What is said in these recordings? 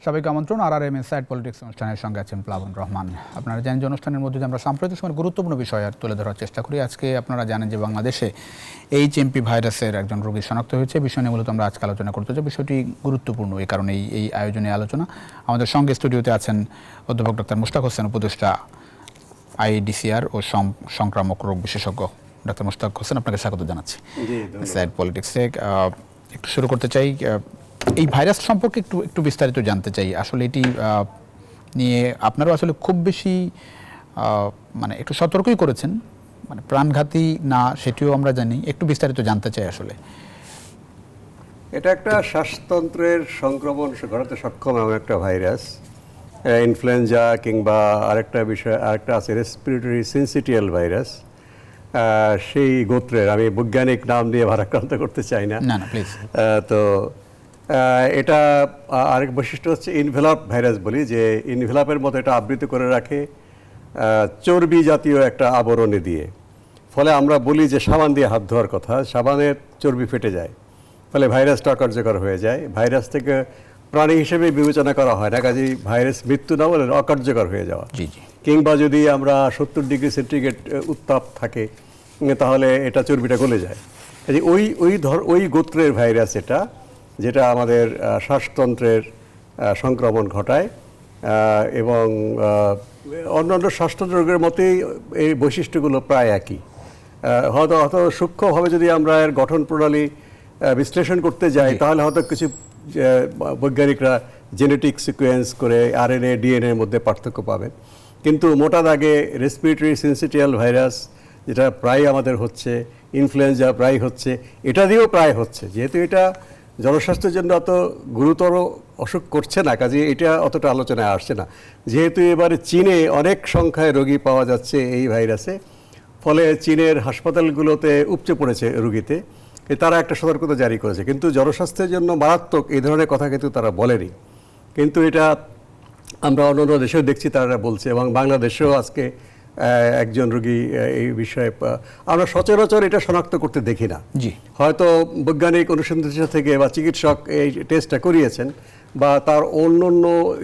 সবাইকে আমন্ত্রণ। RRM inside politics অনুষ্ঠানের সঙ্গে আছেন প্লাবন রহমান। আপনারা জানেন যে অনুষ্ঠানের মধ্যে আমরা সাম্প্রতিক সময়ের গুরুত্বপূর্ণ বিষয় আর তুলে ধরার চেষ্টা করি। আজকে আপনারা জানেন যে বাংলাদেশে HMP ভাইরাসের একজন রোগী শনাক্ত হয়েছে। বিষয় নিয়ে মূলত আমরা আজকে আলোচনা করতে চাই। বিষয়টি গুরুত্বপূর্ণ, এই কারণে এই আয়োজনে আলোচনা। আমাদের সঙ্গে স্টুডিওতে আছেন অধ্যাপক ডক্টর মুশতাক হোসেন, উপদেষ্টা IDCR ও সংক্রামক রোগ বিশেষজ্ঞ। ডক্টর মুশতাক হোসেন, আপনাকে স্বাগত জানাচ্ছি ইনসাইড পলিটিক্সে। একটু শুরু করতে চাই, এই ভাইরাস সম্পর্কে একটু বিস্তারিত জানতে চাই। আসলে এটি নিয়ে আপনারাও আসলে খুব বেশি মানে একটু সতর্কই করেছেন, মানে প্রাণঘাতী না সেটিও আমরা জানি, একটু বিস্তারিত জানতে চাই। আসলে এটা একটা শ্বাসতন্ত্রের সংক্রমণ ঘটাতে সক্ষম এমন একটা ভাইরাস, ইনফ্লুয়েঞ্জা কিংবা আরেকটা বিষয় আরেকটা আছে রেসপিরেটরি সিনসিটিয়াল ভাইরাস, সেই গোত্রের। আমি বৈজ্ঞানিক নাম দিয়ে ভারাক্রান্ত করতে চাই না, প্লিজ। তো এটা আরেক বৈশিষ্ট্য হচ্ছে ইনভেলপ ভাইরাস বলি, যে ইনভেলপের মতো এটা আবৃত করে রাখে চর্বি জাতীয় একটা আবরণে দিয়ে। ফলে আমরা বলি যে সাবান দিয়ে হাত ধোয়ার কথা, সাবানের চর্বি ফেটে যায়, ফলে ভাইরাসটা অকার্যকর হয়ে যায়। ভাইরাস থেকে প্রাণী হিসেবে বিবেচনা করা হয় না, কাজেই ভাইরাস মৃত্যু না বলে অকার্যকর হয়ে যাওয়া। কিংবা যদি আমরা 70 ডিগ্রি সেন্টিগ্রেড উত্তাপ থাকে তাহলে এটা চর্বিটা গলে যায়। ওই গোত্রের ভাইরাস এটা, যেটা আমাদের শ্বাসতন্ত্রের সংক্রমণ ঘটায় এবং অন্যান্য শ্বাসতন্ত্র রোগের মতোই এই বৈশিষ্ট্যগুলো প্রায় একই। হয়তো সূক্ষ্মভাবে যদি আমরা এর গঠন প্রণালী বিশ্লেষণ করতে যাই তাহলে হয়তো কিছু বৈজ্ঞানিকরা জেনেটিক সিকোয়েন্স করে RNA DNA এর মধ্যে পার্থক্য পাবেন, কিন্তু মোটা দাগে রেসপিরেটরি সিনসিটিয়াল ভাইরাস যেটা প্রায় আমাদের হচ্ছে, ইনফ্লুয়েঞ্জা প্রায় হচ্ছে, এটা দিয়েও প্রায় হচ্ছে। যেহেতু এটা জনস্বাস্থ্যের জন্য অত গুরুতর অসুখ করছে না, কাজে এটা অতটা আলোচনায় আসছে না। যেহেতু এবারে চীনে অনেক সংখ্যায় রোগী পাওয়া যাচ্ছে এই ভাইরাসে, ফলে চীনের হাসপাতালগুলোতে উপচে পড়েছে রোগীতে, তারা একটা সতর্কতা জারি করেছে, কিন্তু জনস্বাস্থ্যের জন্য মারাত্মক এই ধরনের কথা কিন্তু তারা বলেনি। কিন্তু এটা আমরা অন্যান্য দেশেও দেখছি তারা বলছে, এবং বাংলাদেশেও আজকে একজন রোগী এই বিষয়ে আমরা সচরাচর এটা শনাক্ত করতে দেখি না। হয়তো বৈজ্ঞানিক অনুসন্ধান থেকে বা চিকিৎসক এই টেস্টটা করিয়েছেন, বা তার অন্য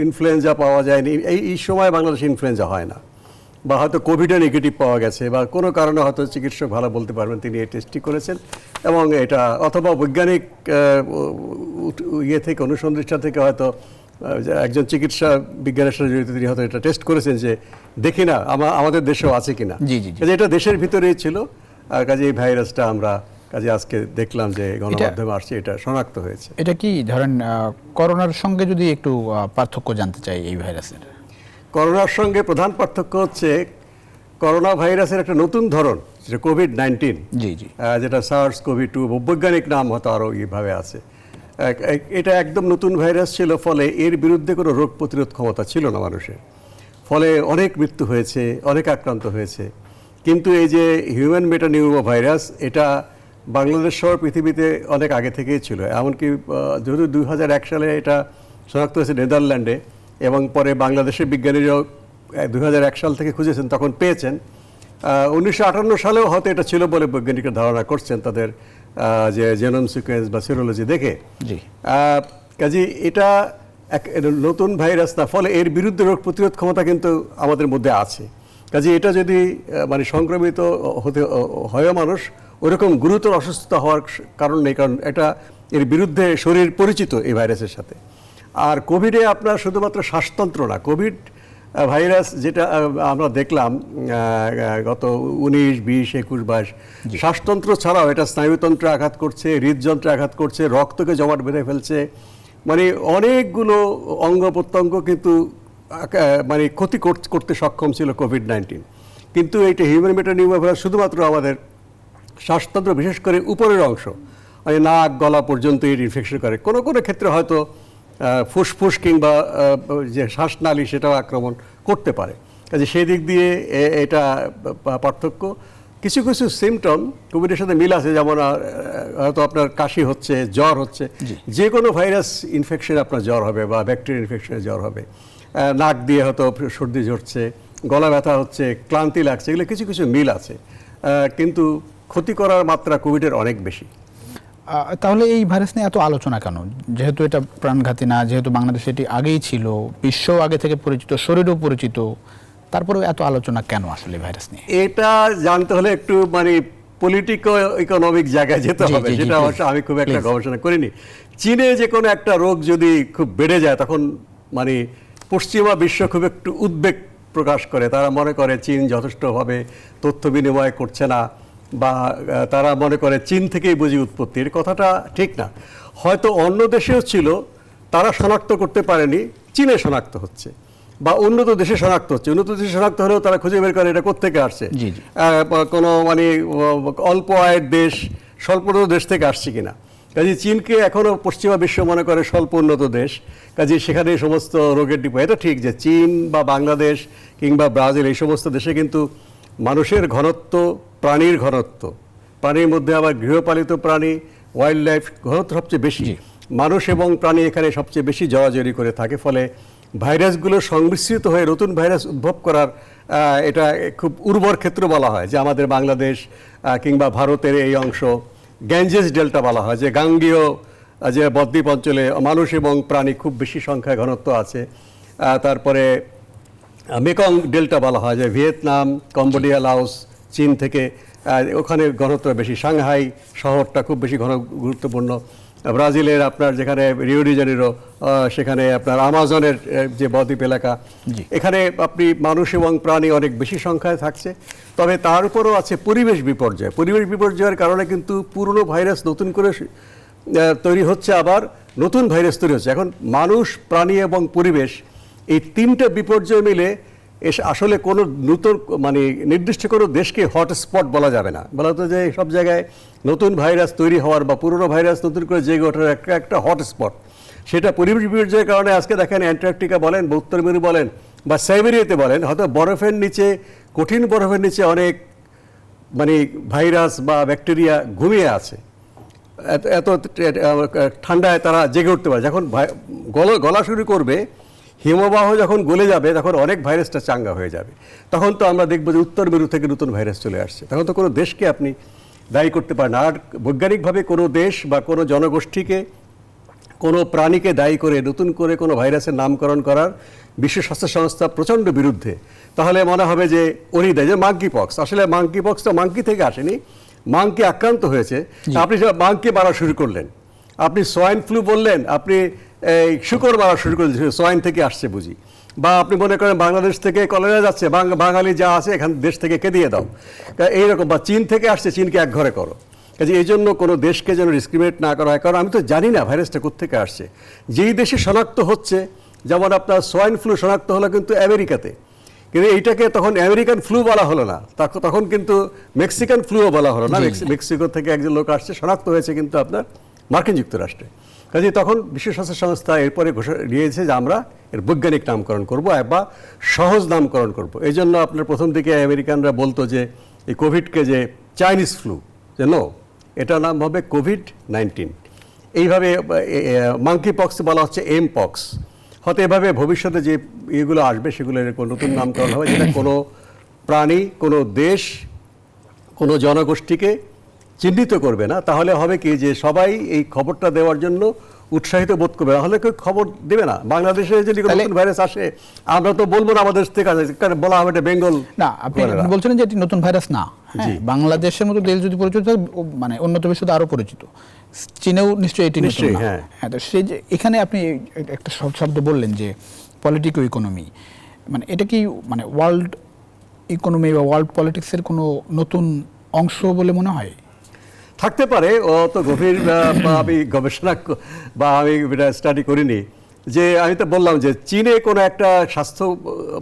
ইনফ্লুয়েঞ্জা পাওয়া যায়নি, এই সময় বাংলাদেশে ইনফ্লুয়েঞ্জা হয় না, বা হয়তো কোভিডে নেগেটিভ পাওয়া গেছে, বা কোনো কারণে হয়তো চিকিৎসক ভালো বলতে পারবেন তিনি এই টেস্টটি করেছেন, এবং এটা অথবা বৈজ্ঞানিক থেকে অনুসন্ধান থেকে হয়তো একজন চিকিৎসা বিজ্ঞানের সাথে জড়িত তিনি হয়তো এটা টেস্ট করেছেন যে দেখি না আমাদের দেশেও আছে কিনা। এটা দেশের ভিতরেই ছিল, কাজে এই ভাইরাসটা আমরা কাজে আজকে দেখলাম যে গণমাধ্যমে আসছে, এটা শনাক্ত হয়েছে। এটা কি ধরেন করোনার সঙ্গে যদি একটু পার্থক্য জানতে চাই এই ভাইরাসের? করোনার সঙ্গে প্রধান পার্থক্য হচ্ছে করোনা ভাইরাসের একটা নতুন ধরন, যেটা COVID-19, যেটা SARS-CoV-2, বৈজ্ঞানিক নাম হয়তো আরও এইভাবে আছে। এটা একদম নতুন ভাইরাস ছিল, ফলে এর বিরুদ্ধে কোনো রোগ প্রতিরোধ ক্ষমতা ছিল না মানুষের, ফলে অনেক মৃত্যু হয়েছে, অনেক আক্রান্ত হয়েছে। কিন্তু এই যে হিউম্যান মেটানিউমো ভাইরাস, এটা বাংলাদেশ সহ পৃথিবীতে অনেক আগে থেকেই ছিল। এমনকি যেহেতু 2001 সালে এটা শনাক্ত হয়েছে নেদারল্যান্ডে, এবং পরে বাংলাদেশের বিজ্ঞানীরাও 2001 সাল থেকে খুঁজেছেন, তখন পেয়েছেন। 1958 সালেও হয়তো এটা ছিল বলে বৈজ্ঞানিকরা ধারণা করছেন তাদের যে জেনোম সিকোয়েন্স বা সিরোলজি দেখে। কাজে এটা এক নতুন ভাইরাস না, ফলে এর বিরুদ্ধে রোগ প্রতিরোধ ক্ষমতা কিন্তু আমাদের মধ্যে আছে। কাজে এটা যদি মানে সংক্রমিত হতে হয় মানুষ, ওরকম গুরুতর অসুস্থতা হওয়ার কারণ নেই, কারণ এটা এর বিরুদ্ধে শরীর পরিচিত এই ভাইরাসের সাথে। আর কোভিডে আপনার শুধুমাত্র শ্বাসতন্ত্র না, কোভিড ভাইরাস যেটা আমরা দেখলাম গত 19, 20, 21, 22, শ্বাসতন্ত্র ছাড়াও এটা স্নায়ুতন্ত্রে আঘাত করছে, হৃদযন্ত্রে আঘাত করছে, রক্তকে জমাট বেঁধে ফেলছে, মানে অনেকগুলো অঙ্গ প্রত্যঙ্গ কিন্তু মানে ক্ষতি করতে সক্ষম ছিল COVID-19। কিন্তু এইটা হিউম্যান মেটানিউমো ভাইরাস শুধুমাত্র আমাদের শ্বাসতন্ত্র, বিশেষ করে উপরের অংশ, মানে নাক গলা পর্যন্ত এর ইনফেকশন করে। কোনো কোনো ক্ষেত্রে হয়তো ফুসফুস কিংবা যে শ্বাসনালী সেটাও আক্রমণ করতে পারে। কাজে সেই দিক দিয়ে এটা পার্থক্য। কিছু কিছু সিমটম কোভিডের সাথে মিল আছে, যেমন হয়তো আপনার কাশি হচ্ছে, জ্বর হচ্ছে, যে কোনো ভাইরাস ইনফেকশন আপনার জ্বর হবে বা ব্যাকটেরিয়া ইনফেকশনে জ্বর হবে, নাক দিয়ে হয়তো সর্দি ঝরছে, গলা ব্যথা হচ্ছে, ক্লান্তি লাগছে, এগুলো কিছু কিছু মিল আছে, কিন্তু ক্ষতি করার মাত্রা কোভিডের অনেক বেশি। তাহলে এই ভাইরাস নিয়ে এত আলোচনা কেন? যেহেতু এটা প্রাণঘাতী না, যেহেতু বাংলাদেশে এটি আগেই ছিল, বিশ্ব আগে থেকে পরিচিত, শরীরও পরিচিত, তারপরেও এত আলোচনা কেন আসলে ভাইরাস নিয়ে? এটা জানতে হলে একটু মানে পলিটিকো ইকোনমিক জায়গায় যেতে হবে, যেটা অবশ্য আমি খুব একটা গবেষণা করিনি। চীনে যে কোনো একটা রোগ যদি খুব বেড়ে যায় তখন মানে পশ্চিমা বিশ্ব খুব একটু উদ্বেগ প্রকাশ করে। তারা মনে করে চীন যথেষ্টভাবে তথ্য বিনিময় করছে না, বা তারা মনে করে চীন থেকেই বুঝি উৎপত্তি। এর কথাটা ঠিক না। হয়তো অন্য দেশেও ছিল, তারা শনাক্ত করতে পারেনি, চীনে শনাক্ত হচ্ছে, বা উন্নত দেশে শনাক্ত হচ্ছে। উন্নত দেশে শনাক্ত হলেও তারা খুঁজে বের করে এটা কোত্থেকে আসছে, কোনো মানে অল্প আয়ের দেশ, স্বল্প উন্নত দেশ থেকে আসছে কিনা। কাজে চীনকে এখনও পশ্চিমা বিশ্ব মনে করে স্বল্প উন্নত দেশ, কাজে সেখানে এই সমস্ত রোগের ডিপো। এটা ঠিক যে চীন বা বাংলাদেশ কিংবা ব্রাজিল এই সমস্ত দেশে কিন্তু মানুষের ঘনত্ব, প্রাণীর ঘনত্ব, প্রাণীর মধ্যে আবার গৃহপালিত প্রাণী, ওয়াইল্ড লাইফ ঘনত্ব সবচেয়ে বেশি। মানুষ এবং প্রাণী এখানে সবচেয়ে বেশি জড়াজড়ি করে থাকে। ফলে ভাইরাসগুলো সংমিশ্রিত হয়ে নতুন ভাইরাস উদ্ভব করার এটা খুব উর্বর ক্ষেত্র বলা হয়। যে আমাদের বাংলাদেশ কিংবা ভারতের এই অংশ, গ্যাঞ্জেস ডেল্টা বলা হয়, যে গাঙ্গীয় যে বদ্বীপ অঞ্চলে মানুষ এবং প্রাণী খুব বেশি সংখ্যায় ঘনত্ব আছে। তারপরে মেকং ডেল্টা বলা হয়, যে ভিয়েতনাম, কম্বোডিয়া, লাওস, চীন থেকে ওখানে ঘনত্ব বেশি। সাংহাই শহরটা খুব বেশি গুরুত্বপূর্ণ। ব্রাজিলের আপনার যেখানে রিও ডি জেনিরো, সেখানে আপনার আমাজনের যে বদ্বীপ এলাকা, এখানে আপনি মানুষ এবং প্রাণী অনেক বেশি সংখ্যায় থাকছে। তবে তার উপরও আছে পরিবেশ বিপর্যয়। পরিবেশ বিপর্যয়ের কারণে কিন্তু পুরনো ভাইরাস নতুন করে তৈরি হচ্ছে, আবার নতুন ভাইরাস তৈরি হচ্ছে। এখন মানুষ, প্রাণী এবং পরিবেশ এই তিনটা বিপর্যয় মিলে আসলে কোনো নতুন মানে নির্দিষ্ট কোনো দেশকে হটস্পট বলা যাবে না। বলা হতো যে সব জায়গায় নতুন ভাইরাস তৈরি হওয়ার বা পুরনো ভাইরাস নতুন করে জেগে ওঠার একটা হটস্পট, সেটা পরিবেশ বিপর্যয়ের কারণে। আজকে দেখেন অ্যান্টার্কটিকা বলেন বা উত্তর মেরু বলেন বা সাইবেরিয়াতে বলেন, হয়তো বরফের নিচে, কঠিন বরফের নিচে অনেক মানে ভাইরাস বা ব্যাকটেরিয়া ঘুমিয়ে আছে। এত ঠান্ডায় তারা জেগে উঠতে পারে। যখন গলা শুরু করবে, হিমবাহ যখন গলে যাবে, তখন অনেক ভাইরাসটা চাঙ্গা হয়ে যাবে। তখন তো আমরা দেখবো যে উত্তর মেরু থেকে নতুন ভাইরাস চলে আসছে। তখন তো কোনো দেশকে আপনি দায়ী করতে পারেন। আর বৈজ্ঞানিকভাবে কোনো দেশ বা কোনো জনগোষ্ঠীকে, কোনো প্রাণীকে দায়ী করে নতুন করে কোনো ভাইরাসের নামকরণ করার বিশ্ব স্বাস্থ্য সংস্থা প্রচণ্ড বিরুদ্ধে। তাহলে মনে হবে যে উনি দেয়। যে মাঙ্কি পক্স, আসলে মাঙ্কি পক্স তো মাঙ্কি থেকে আসেনি, মাঙ্কি আক্রান্ত হয়েছে। আপনি মাঙ্কি মারা শুরু করলেন, আপনি সোয়াইন ফ্লু বললেন, আপনি এই শুকর মারা শুরু করলেন, সোয়াইন থেকে আসছে বুঝি। বা আপনি মনে করেন বাংলাদেশ থেকে কলেরা যাচ্ছে, বাঙালি যা আছে এখান দেশ থেকে কে দিয়ে দাও, এইরকম। বা চীন থেকে আসছে, চীনকে এক ঘরে করো। কাজে এই জন্য কোনো দেশকে যেন ডিসক্রিমিনেট না করা হয়। কারণ আমি তো জানি না ভাইরাসটা কোত্থেকে আসছে। যেই দেশে শনাক্ত হচ্ছে, যেমন আপনার সোয়াইন ফ্লু শনাক্ত হলো কিন্তু আমেরিকাতে, কিন্তু এইটাকে তখন আমেরিকান ফ্লু বলা হলো না, তখন কিন্তু মেক্সিকান ফ্লুও বলা হলো না। মেক্সিকো থেকে একজন লোক আসছে, শনাক্ত হয়েছে কিন্তু আপনার মার্কিন যুক্তরাষ্ট্রে। কাজে তখন বিশ্ব স্বাস্থ্য সংস্থা এরপরে ঘোষণা নিয়েছে যে আমরা এর বৈজ্ঞানিক নামকরণ করব বা সহজ নামকরণ করব। এই জন্য আপনার প্রথম দিকে আমেরিকানরা বলতো যে এই কোভিডকে যে চাইনিজ ফ্লু, যে নো, এটার নাম হবে কোভিড-19। এইভাবে মাঙ্কি পক্স বলা হচ্ছে এম পক্স। হয়তো এভাবে ভবিষ্যতে যে এগুলো আসবে সেগুলোর নতুন নামকরণ হবে, যেটা কোনো প্রাণী, কোনো দেশ, কোনো জনগোষ্ঠীকে চিহ্নিত করবে না। তাহলে হবে কি যে সবাই এই খবরটা দেওয়ার জন্য উৎসাহিত বোধ করবে, নাহলে কেউ খবর দেবে না। বাংলাদেশে যদি নতুন ভাইরাস আসে, আমরা তো বলবো না আমাদের থেকে বলা হবে এটা বেঙ্গল। না, আপনি বলছেন যে এটি নতুন ভাইরাস না। বাংলাদেশের মতো দেশ যদি পরিচিত, মানে উন্নত বিশ্বে আরো পরিচিত, চীনেও নিশ্চয়ই এটি নতুন। হ্যাঁ, তো সেই যে এখানে আপনি একটা শব্দ বললেন যে পলিটিকো ইকোনমি, মানে এটা কি মানে ওয়ার্ল্ড ইকোনমি বা ওয়ার্ল্ড পলিটিক্সের কোনো নতুন অংশ বলে মনে হয়? থাকতে পারে। ও তো গভীর আমি গবেষণা বা আমি স্টাডি করিনি। যে আমি তো বললাম যে চীনে কোনো একটা স্বাস্থ্য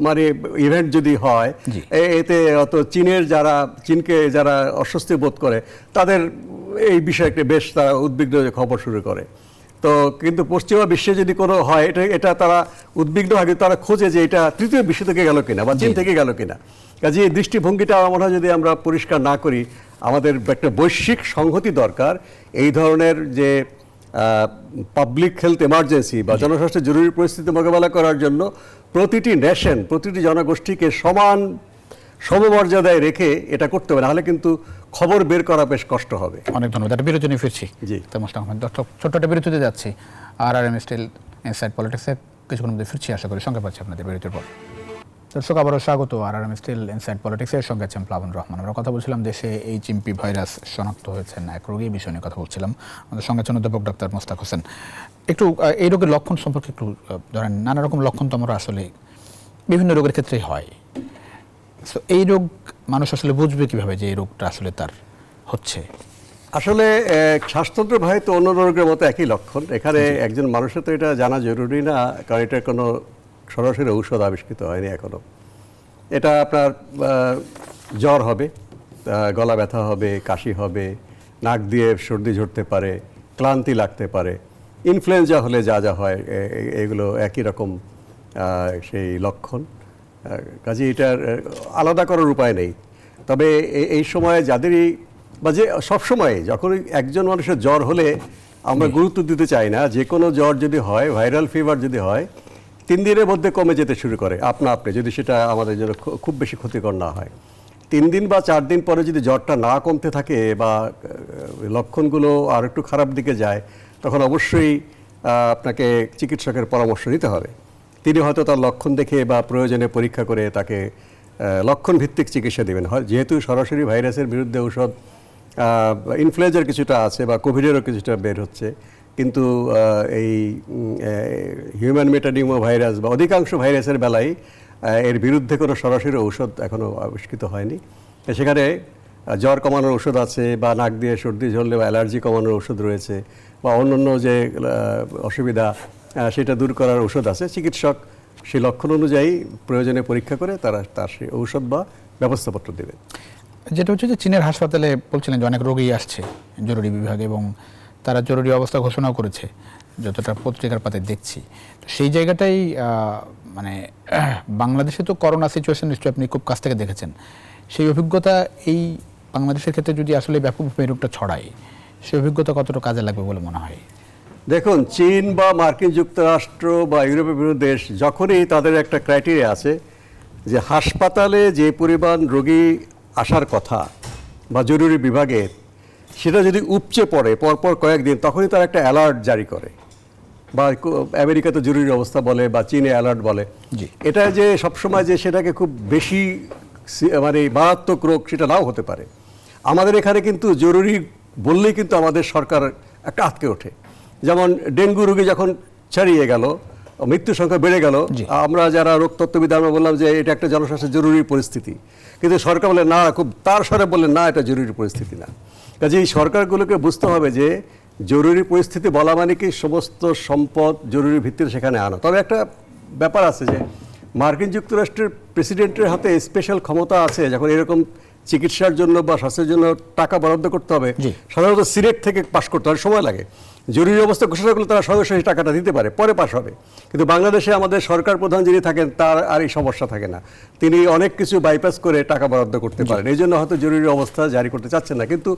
মানে ইভেন্ট যদি হয়, এতে অত চীনকে যারা অস্বস্তি বোধ করে, তাদের এই বিষয়ে বেশ তারা উদ্বিগ্ন খবর শুরু করে। তো কিন্তু পশ্চিমা বিশ্বে যদি কোনো হয়, এটা তারা উদ্বিগ্ন হয়, তারা খোঁজে যে এটা তৃতীয় বিশ্ব থেকে গেল কিনা বা চীন থেকে গেল কিনা। কাজে এই দৃষ্টিভঙ্গিটা আমার মনে হয় যদি আমরা পরিষ্কার না করি, আমাদের একটা বৈশ্বিক সংহতি দরকার। এই ধরনের যে পাবলিক হেলথ এমার্জেন্সি বা জনস্বাস্থ্য জরুরি পরিস্থিতি মোকাবেলা করার জন্য প্রতিটি নেশন, প্রতিটি জনগোষ্ঠীকে সমমর্যাদায় রেখে এটা করতে হবে, নাহলে কিন্তু খবর বের করা বেশ কষ্ট হবে। অনেক ধন্যবাদ। একটা বিরতি নিয়ে ফিরছি। জি, মোস্তাক আহমেদ দর্শক, ছোট্ট একটা বিরতিতে যাচ্ছি। RRM স্টিল ইনসাইড পলিটিক্সে কিছুক্ষণ মধ্যে ফিরছি, আশা করি সঙ্গে পাচ্ছি আপনাদের বিরতির পর। দর্শক আবারও স্বাগত RRM স্টিল ইনসাইড পলিটিক্সের সঙ্গে আছেন প্লাবন রহমান। আমরা কথা বলছিলাম দেশে HMP ভাইরাস শনাক্ত হয়েছেন এক রোগী, বিষয় নিয়ে কথা বলছিলাম। আমাদের সঙ্গে আছেন অধ্যাপক ডক্টর মোস্তাক হোসেন। একটু এই রোগের লক্ষণ সম্পর্কে একটু ধরেন, নানা রকম লক্ষণ তো আমরা আসলে বিভিন্ন রোগের ক্ষেত্রেই হয়। সো এই রোগ মানুষ আসলে বুঝবে কিভাবে যে এই রোগটা আসলে তার হচ্ছে? আসলে শ্বাসতন্ত্র ভাই তো অন্য রোগের মতো একই লক্ষণ। এখানে একজন মানুষের তো এটা জানা জরুরি না, কারণ এটার কোনো সরাসরি ঔষধ আবিষ্কৃত হয়নি এখনো। এটা আপনার জ্বর হবে, গলা ব্যথা হবে, কাশি হবে, নাক দিয়ে সর্দি ঝরতে পারে, ক্লান্তি লাগতে পারে। ইনফ্লুয়েঞ্জা হলে যা যা হয় এগুলো একই রকম সেই লক্ষণ। কাজে এটার আলাদা করার উপায় নেই। তবে এই সময়ে যাদেরই বা যে সবসময় যখনই একজন মানুষের জ্বর হলে আমরা গুরুত্ব দিতে চাই না। যে কোনো জ্বর যদি হয়, ভাইরাল ফিভার যদি হয়, 3 দিনের মধ্যে কমে যেতে শুরু করে আপনা আপনি, যদি সেটা আমাদের জন্য খুব বেশি ক্ষতিকর না হয়। 3 দিন বা 4 দিন পরে যদি জ্বরটা না কমতে থাকে বা লক্ষণগুলো আর একটু খারাপ দিকে যায়, তখন অবশ্যই আপনাকে চিকিৎসকের পরামর্শ নিতে হবে। তিনি হয়তো তার লক্ষণ দেখে বা প্রয়োজনে পরীক্ষা করে তাকে লক্ষণ ভিত্তিক চিকিৎসা দেবেন। যেহেতু সরাসরি ভাইরাসের বিরুদ্ধে ঔষধ ইনফ্লুয়েঞ্জার কিছুটা আছে বা কোভিডেরও কিছুটা বের হচ্ছে, কিন্তু এই হিউম্যান মেটানিউমো ভাইরাস বা অধিকাংশ ভাইরাসের বেলায় এর বিরুদ্ধে কোনো সরাসরি ঔষধ এখনও আবিষ্কৃত হয়নি। সেখানে জ্বর কমানোর ওষুধ আছে, বা নাক দিয়ে সর্দি ঝরলে বা অ্যালার্জি কমানোর ওষুধ রয়েছে, বা অন্যান্য যে অসুবিধা সেটা দূর করার ওষুধ আছে। চিকিৎসক সেই লক্ষণ অনুযায়ী প্রয়োজনে পরীক্ষা করে তার সেই ঔষধ বা ব্যবস্থাপত্র দেবে। যেটা হচ্ছে যে চীনের হাসপাতালে বলছিলেন যে অনেক রোগী আসছে জরুরি বিভাগে, এবং তারা জরুরি অবস্থা ঘোষণাও করেছে, যতটা পত্রিকার পাতে দেখছি। তো সেই জায়গাটাই মানে বাংলাদেশে তো করোনা সিচুয়েশন নিশ্চয়ই আপনি খুব কাছ থেকে দেখেছেন। সেই অভিজ্ঞতা এই বাংলাদেশের ক্ষেত্রে যদি আসলে ব্যাপকভাবে রোগটা ছড়ায়, সেই অভিজ্ঞতা কতটা কাজে লাগবে বলে মনে হয়? দেখুন, চীন বা মার্কিন যুক্তরাষ্ট্র বা ইউরোপের বিভিন্ন দেশ যখনই তাদের একটা ক্রাইটেরিয়া আছে যে হাসপাতালে যে পরিমাণ রোগী আসার কথা বা জরুরি বিভাগে, সেটা যদি উপচে পড়ে পরপর কয়েকদিন, তখনই তারা একটা অ্যালার্ট জারি করে, বা আমেরিকাতে জরুরি অবস্থা বলে বা চীনে অ্যালার্ট বলে। এটা যে সবসময় যে সেটাকে খুব বেশি মানে মারাত্মক রোগ সেটা নাও হতে পারে। আমাদের এখানে কিন্তু জরুরি বললেই কিন্তু আমাদের সরকার একটা আটকে ওঠে। যেমন ডেঙ্গু রোগী যখন ছাড়িয়ে গেল, মৃত্যুর সংখ্যা বেড়ে গেল, আমরা যারা রোগতত্ত্ববিদ আমরা বললাম যে এটা একটা জনস্বাস্থ্যের জরুরি পরিস্থিতি, কিন্তু সরকার বলে না, খুব তার স্বরে বললেন না, এটা জরুরি পরিস্থিতি না। কাজে এই সরকারগুলোকে বুঝতে হবে যে জরুরি পরিস্থিতি বলা মানে কি সমস্ত সম্পদ জরুরি ভিত্তিতে সেখানে আনা। তবে একটা ব্যাপার আছে যে মার্কিন যুক্তরাষ্ট্রের প্রেসিডেন্টের হাতে স্পেশাল ক্ষমতা আছে, যখন এরকম চিকিৎসার জন্য বা স্বাস্থ্যের জন্য টাকা বরাদ্দ করতে হবে, সাধারণত সিনেট থেকে পাশ করতে হয়, সময় লাগে। জরুরি অবস্থা ঘোষণা করলে তারা সঙ্গে সঙ্গে টাকাটা দিতে পারে, পরে পাশ হবে। কিন্তু বাংলাদেশে আমাদের সরকার প্রধান যিনি থাকেন তার আর এই সমস্যা থাকে না, তিনি অনেক কিছু বাইপাস করে টাকা বরাদ্দ করতে পারেন। এই জন্য হয়তো জরুরি অবস্থা জারি করতে চাচ্ছেন না। কিন্তু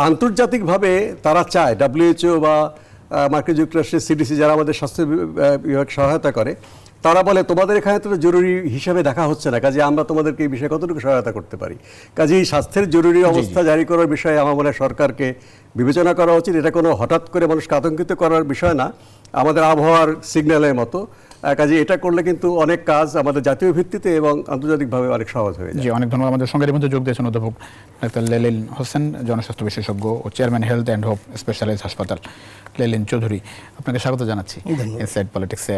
আন্তর্জাতিকভাবে তারা চায়, WHO বা মার্কিন যুক্তরাষ্ট্রের CDC যারা আমাদের স্বাস্থ্য বিভাগ সহায়তা করে, তারা বলে তোমাদের এখানে তো জরুরি হিসাবে দেখা হচ্ছে না, কাজে আমরা তোমাদেরকে এই বিষয়ে কতটুকু সহায়তা করতে পারি। কাজে এই স্বাস্থ্যের জরুরি অবস্থা জারি করার বিষয়ে আমার মনে হয় সরকারকে বিবেচনা করা উচিত। এটা কোনো হঠাৎ করে মানুষকে আতঙ্কিত করার বিষয় না, আমাদের আবহাওয়ার সিগন্যালের মতো। কাজে এটা করলে কিন্তু অনেক কাজ আমাদের জাতীয় ভিত্তিতে এবং আন্তর্জাতিকভাবে অনেক সহজ হয়ে যায়। অনেক ধন্যবাদ। আমাদের সঙ্গে মধ্যে যোগ দিয়েছেন অধ্যাপক ডাক্তার লেলিন হোসেন, জনস্বাস্থ্য বিশেষজ্ঞ ও chairman health and hope specialized হাসপাতাল। লেলিন চৌধুরী, আপনাকে স্বাগত জানাচ্ছি ইনসাইড পলিটিক্সে।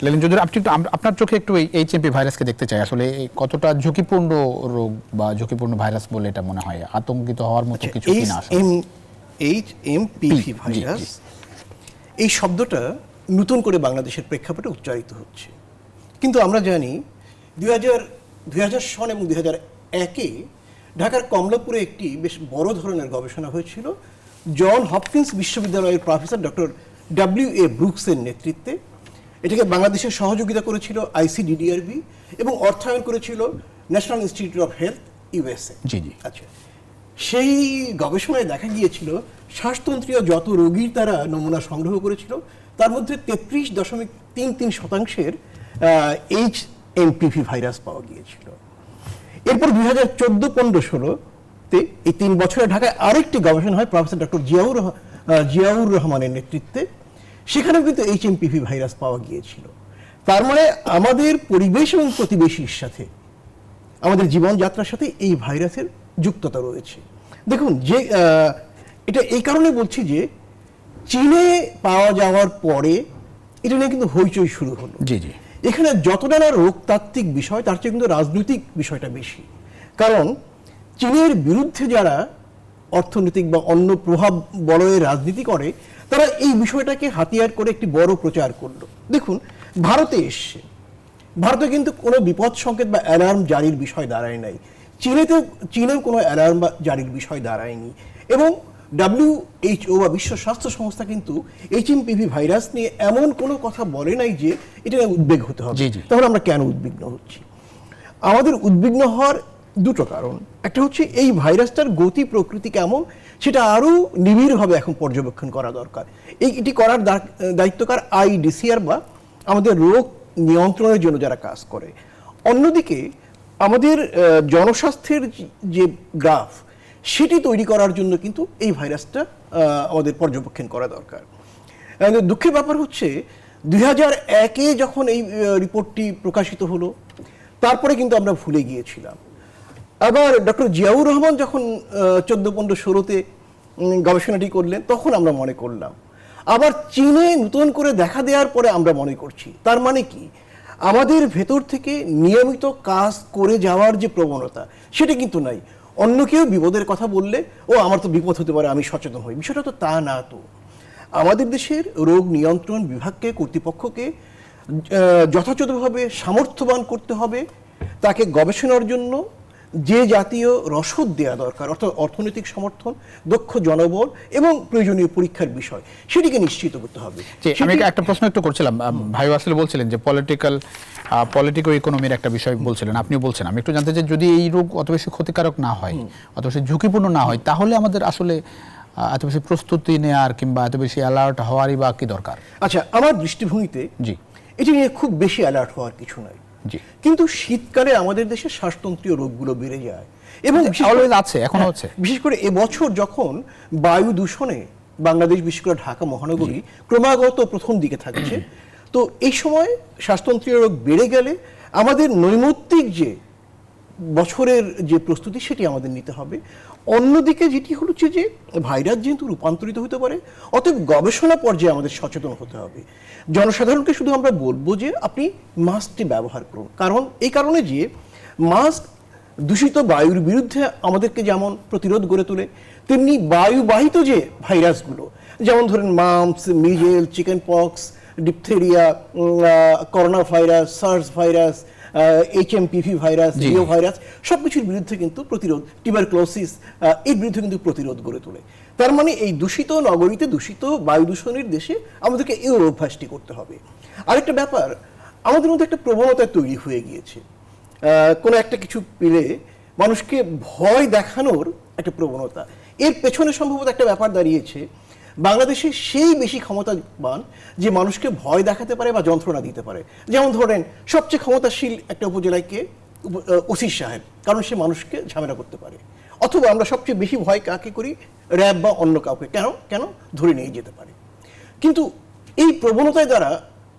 লেলিন চৌধুরী, আপনি আপনার চোখে একটু এই HMP ভাইরাসকে দেখতে চাই, আসলে কতটা ঝুঁকিপূর্ণ রোগ বা ঝুঁকিপূর্ণ ভাইরাস বলে এটা মনে হয়? আতঙ্কিত হওয়ার মতো কিছু কি না? HMP ভাইরাস এই শব্দটা নতুন করে বাংলাদেশের প্রেক্ষাপটে উচ্চারিত হচ্ছে, কিন্তু আমরা জানি 2000 সন এবং 2001-এ ঢাকার কমলাপুরে একটি বেশ বড় ধরনের গবেষণা হয়েছিল জন হপকিন্স বিশ্ববিদ্যালয়ের প্রফেসর ডক্টর W.A. ব্রুকসের নেতৃত্বে। এটাকে বাংলাদেশের সহযোগিতা করেছিল ICDDRB এবং অর্থায়ন করেছিল national institute of health USA। আচ্ছা, সেই গবেষণায় দেখা গিয়েছিল শ্বাসতন্ত্রীয় যত রোগীর তারা নমুনা সংগ্রহ করেছিল তার মধ্যে 33.33% HMPV ভাইরাস পাওয়া গিয়েছিল। এরপর 2014-15-16-তে এই 3 বছরে ঢাকায় আরেকটি গবেষণা হয় প্রফেসর ডক্টর জিয়াউর রহমানের নেতৃত্বে। সেখানেও কিন্তু HMPV ভাইরাস পাওয়া গিয়েছিল। তার মানে আমাদের পরিবেশ এবং প্রতিবেশীর সাথে, আমাদের জীবনযাত্রার সাথে এই ভাইরাসের যুক্ততা রয়েছে। দেখুন যে এটা এই কারণে বলছি যে চীনে পাওয়া যাওয়ার পরে এটা নিয়ে কিন্তু হইচই শুরু হলো। জি জি। এখানে যতটা না রোগতাত্ত্বিক বিষয়, তার চেয়ে কিন্তু রাজনৈতিক বিষয়টা বেশি। কারণ চীনের বিরুদ্ধে যারা অর্থনৈতিক বা অন্য প্রভাব বলয়ের রাজনীতি করে, তারা এই বিষয়টাকে হাতিয়ার করে একটি বড় প্রচার করলো। দেখুন ভারতে এসছে, ভারতে কিন্তু কোনো বিপদ সংকেত বা অ্যালার্ম জারির বিষয় দাঁড়ায় নাই। চীনেও কোনো অ্যালার্ম বা জারির বিষয় দাঁড়ায়নি। এবং WHO বা বিশ্ব স্বাস্থ্য সংস্থা কিন্তু HMPV ভাইরাস নিয়ে এমন কোনো কথা বলে নাই যে এটা নিয়ে উদ্বেগ হতে হবে। তাহলে আমরা কেন উদ্বিগ্ন হচ্ছি? আমাদের উদ্বিগ্ন হওয়ার দুটো কারণ। একটা হচ্ছে এই ভাইরাসটার গতি প্রকৃতি কেমন সেটা আরও নিবিড়ভাবে এখন পর্যবেক্ষণ করা দরকার। এটি করার দায়িত্বকার IDCR বা আমাদের রোগ নিয়ন্ত্রণের জন্য যারা কাজ করে। অন্যদিকে আমাদের জনস্বাস্থ্যের যে গ্রাফ, সেটি তৈরি করার জন্য কিন্তু এই ভাইরাসটা আমাদের পর্যবেক্ষণ করা দরকার। দুঃখের ব্যাপার হচ্ছে 2001-এ যখন এই রিপোর্টটি প্রকাশিত হলো, তারপরে কিন্তু আমরা ভুলে গিয়েছিলাম। আবার ডক্টর জিয়াউর রহমান যখন 14-15-16-তে গবেষণাটি করলেন, তখন আমরা মনে করলাম। আবার চীনে নতুন করে দেখা দেওয়ার পরে আমরা মনে করছি। তার মানে কি, আমাদের ভেতর থেকে নিয়মিত কাজ করে যাওয়ার যে প্রবণতা, সেটা কিন্তু নাই। অন্য কেউ বিপদের কথা বললে ও আমার তো বিপদ হতে পারে, আমি সচেতন হই, বিষয়টা তো তা না। তো আমাদের দেশের রোগ নিয়ন্ত্রণ বিভাগকে, কর্তৃপক্ষকে যথাযথভাবে সামর্থ্যবান করতে হবে। তাকে গবেষণার জন্য যে জাতীয় রসদ দেওয়া দরকার, অর্থাৎ অর্থনৈতিক সমর্থন, দক্ষ জনবল এবং প্রয়োজনীয় পরীক্ষার বিষয়, সেটিকে নিশ্চিত করতে হবে। আমি একটা প্রশ্ন একটু করছিলাম, ভাই আসলে বলছিলেন যে পলিটিক্যাল ইকোনমির একটা বিষয় বলছিলেন, আপনিও বলছেন। আমি একটু জানতে চাই, যদি এই রোগ অত বেশি ক্ষতিকারক না হয়, অত বেশি ঝুঁকিপূর্ণ না হয়, তাহলে আমাদের আসলে এত বেশি প্রস্তুতি নেওয়ার কিংবা এত বেশি অ্যালার্ট হওয়ারই বা কি দরকার? আচ্ছা, আমার দৃষ্টিভঙ্গিতে জি, এটি নিয়ে খুব বেশি অ্যালার্ট হওয়ার কিছু নাই। কিন্তু শীতকালে আমাদের দেশে শ্বাসতন্ত্রীয় রোগগুলো বেড়ে যায় এবং আছে, এখনো হচ্ছে। বিশেষ করে এবছর যখন বায়ু দূষণে বাংলাদেশ, বিশেষ করে ঢাকা মহানগরী ক্রমাগত প্রথম দিকে থাকছে, তো এই সময় শ্বাসতন্ত্রীয় রোগ বেড়ে গেলে আমাদের নৈমিত্তিক যে বছরের যে প্রস্তুতি, সেটি আমাদের নিতে হবে। অন্যদিকে যেটি হচ্ছে যে ভাইরাস যেহেতু রূপান্তরিত হতে পারে, অতএব গবেষণা পর্যায়ে আমাদের সচেতন হতে হবে। জনসাধারণকে শুধু আমরা বলবো যে আপনি মাস্কটি ব্যবহার করুন। কারণ এই কারণে যে মাস্ক দূষিত বায়ুর বিরুদ্ধে আমাদেরকে যেমন প্রতিরোধ গড়ে তোলে, তেমনি বায়ুবাহিত যে ভাইরাসগুলো, যেমন ধরেন mumps, মিজেল, chicken pox, diphtheria, corona virus, SARS virus, HMPV virus, Rio virus, সবকিছুর বিরুদ্ধে কিন্তু প্রতিরোধ, টিউবারক্লোসিস, এর বিরুদ্ধে কিন্তু প্রতিরোধ গড়ে তোলে। তার মানে এই দূষিত নগরীতে, দূষিত বায়ু দূষণের দেশে আমাদেরকে এই অভ্যাসটি করতে হবে। আরেকটা ব্যাপার, আমাদের মধ্যে একটা প্রবণতা তৈরি হয়ে গিয়েছে, কোনো একটা কিছু পেলে মানুষকে ভয় দেখানোর একটা প্রবণতা। এর পেছনে সম্ভবত একটা ব্যাপার দাঁড়িয়েছে, বাংলাদেশে সেই বেশি ক্ষমতাবান যে মানুষকে ভয় দেখাতে পারে বা যন্ত্রণা দিতে পারে। যেমন ধরেন সবচেয়ে ক্ষমতাশীল একটা উপজেলায় কে, ওসি সাহেব, কারণ সে মানুষকে ঝামেলা করতে পারে। অথবা আমরা সবচেয়ে বেশি ভয় কাকে করি, র্যাব বা অন্য কাউকে, কেন ধরে নিয়ে যেতে পারে। কিন্তু এই প্রবণতায় দ্বারা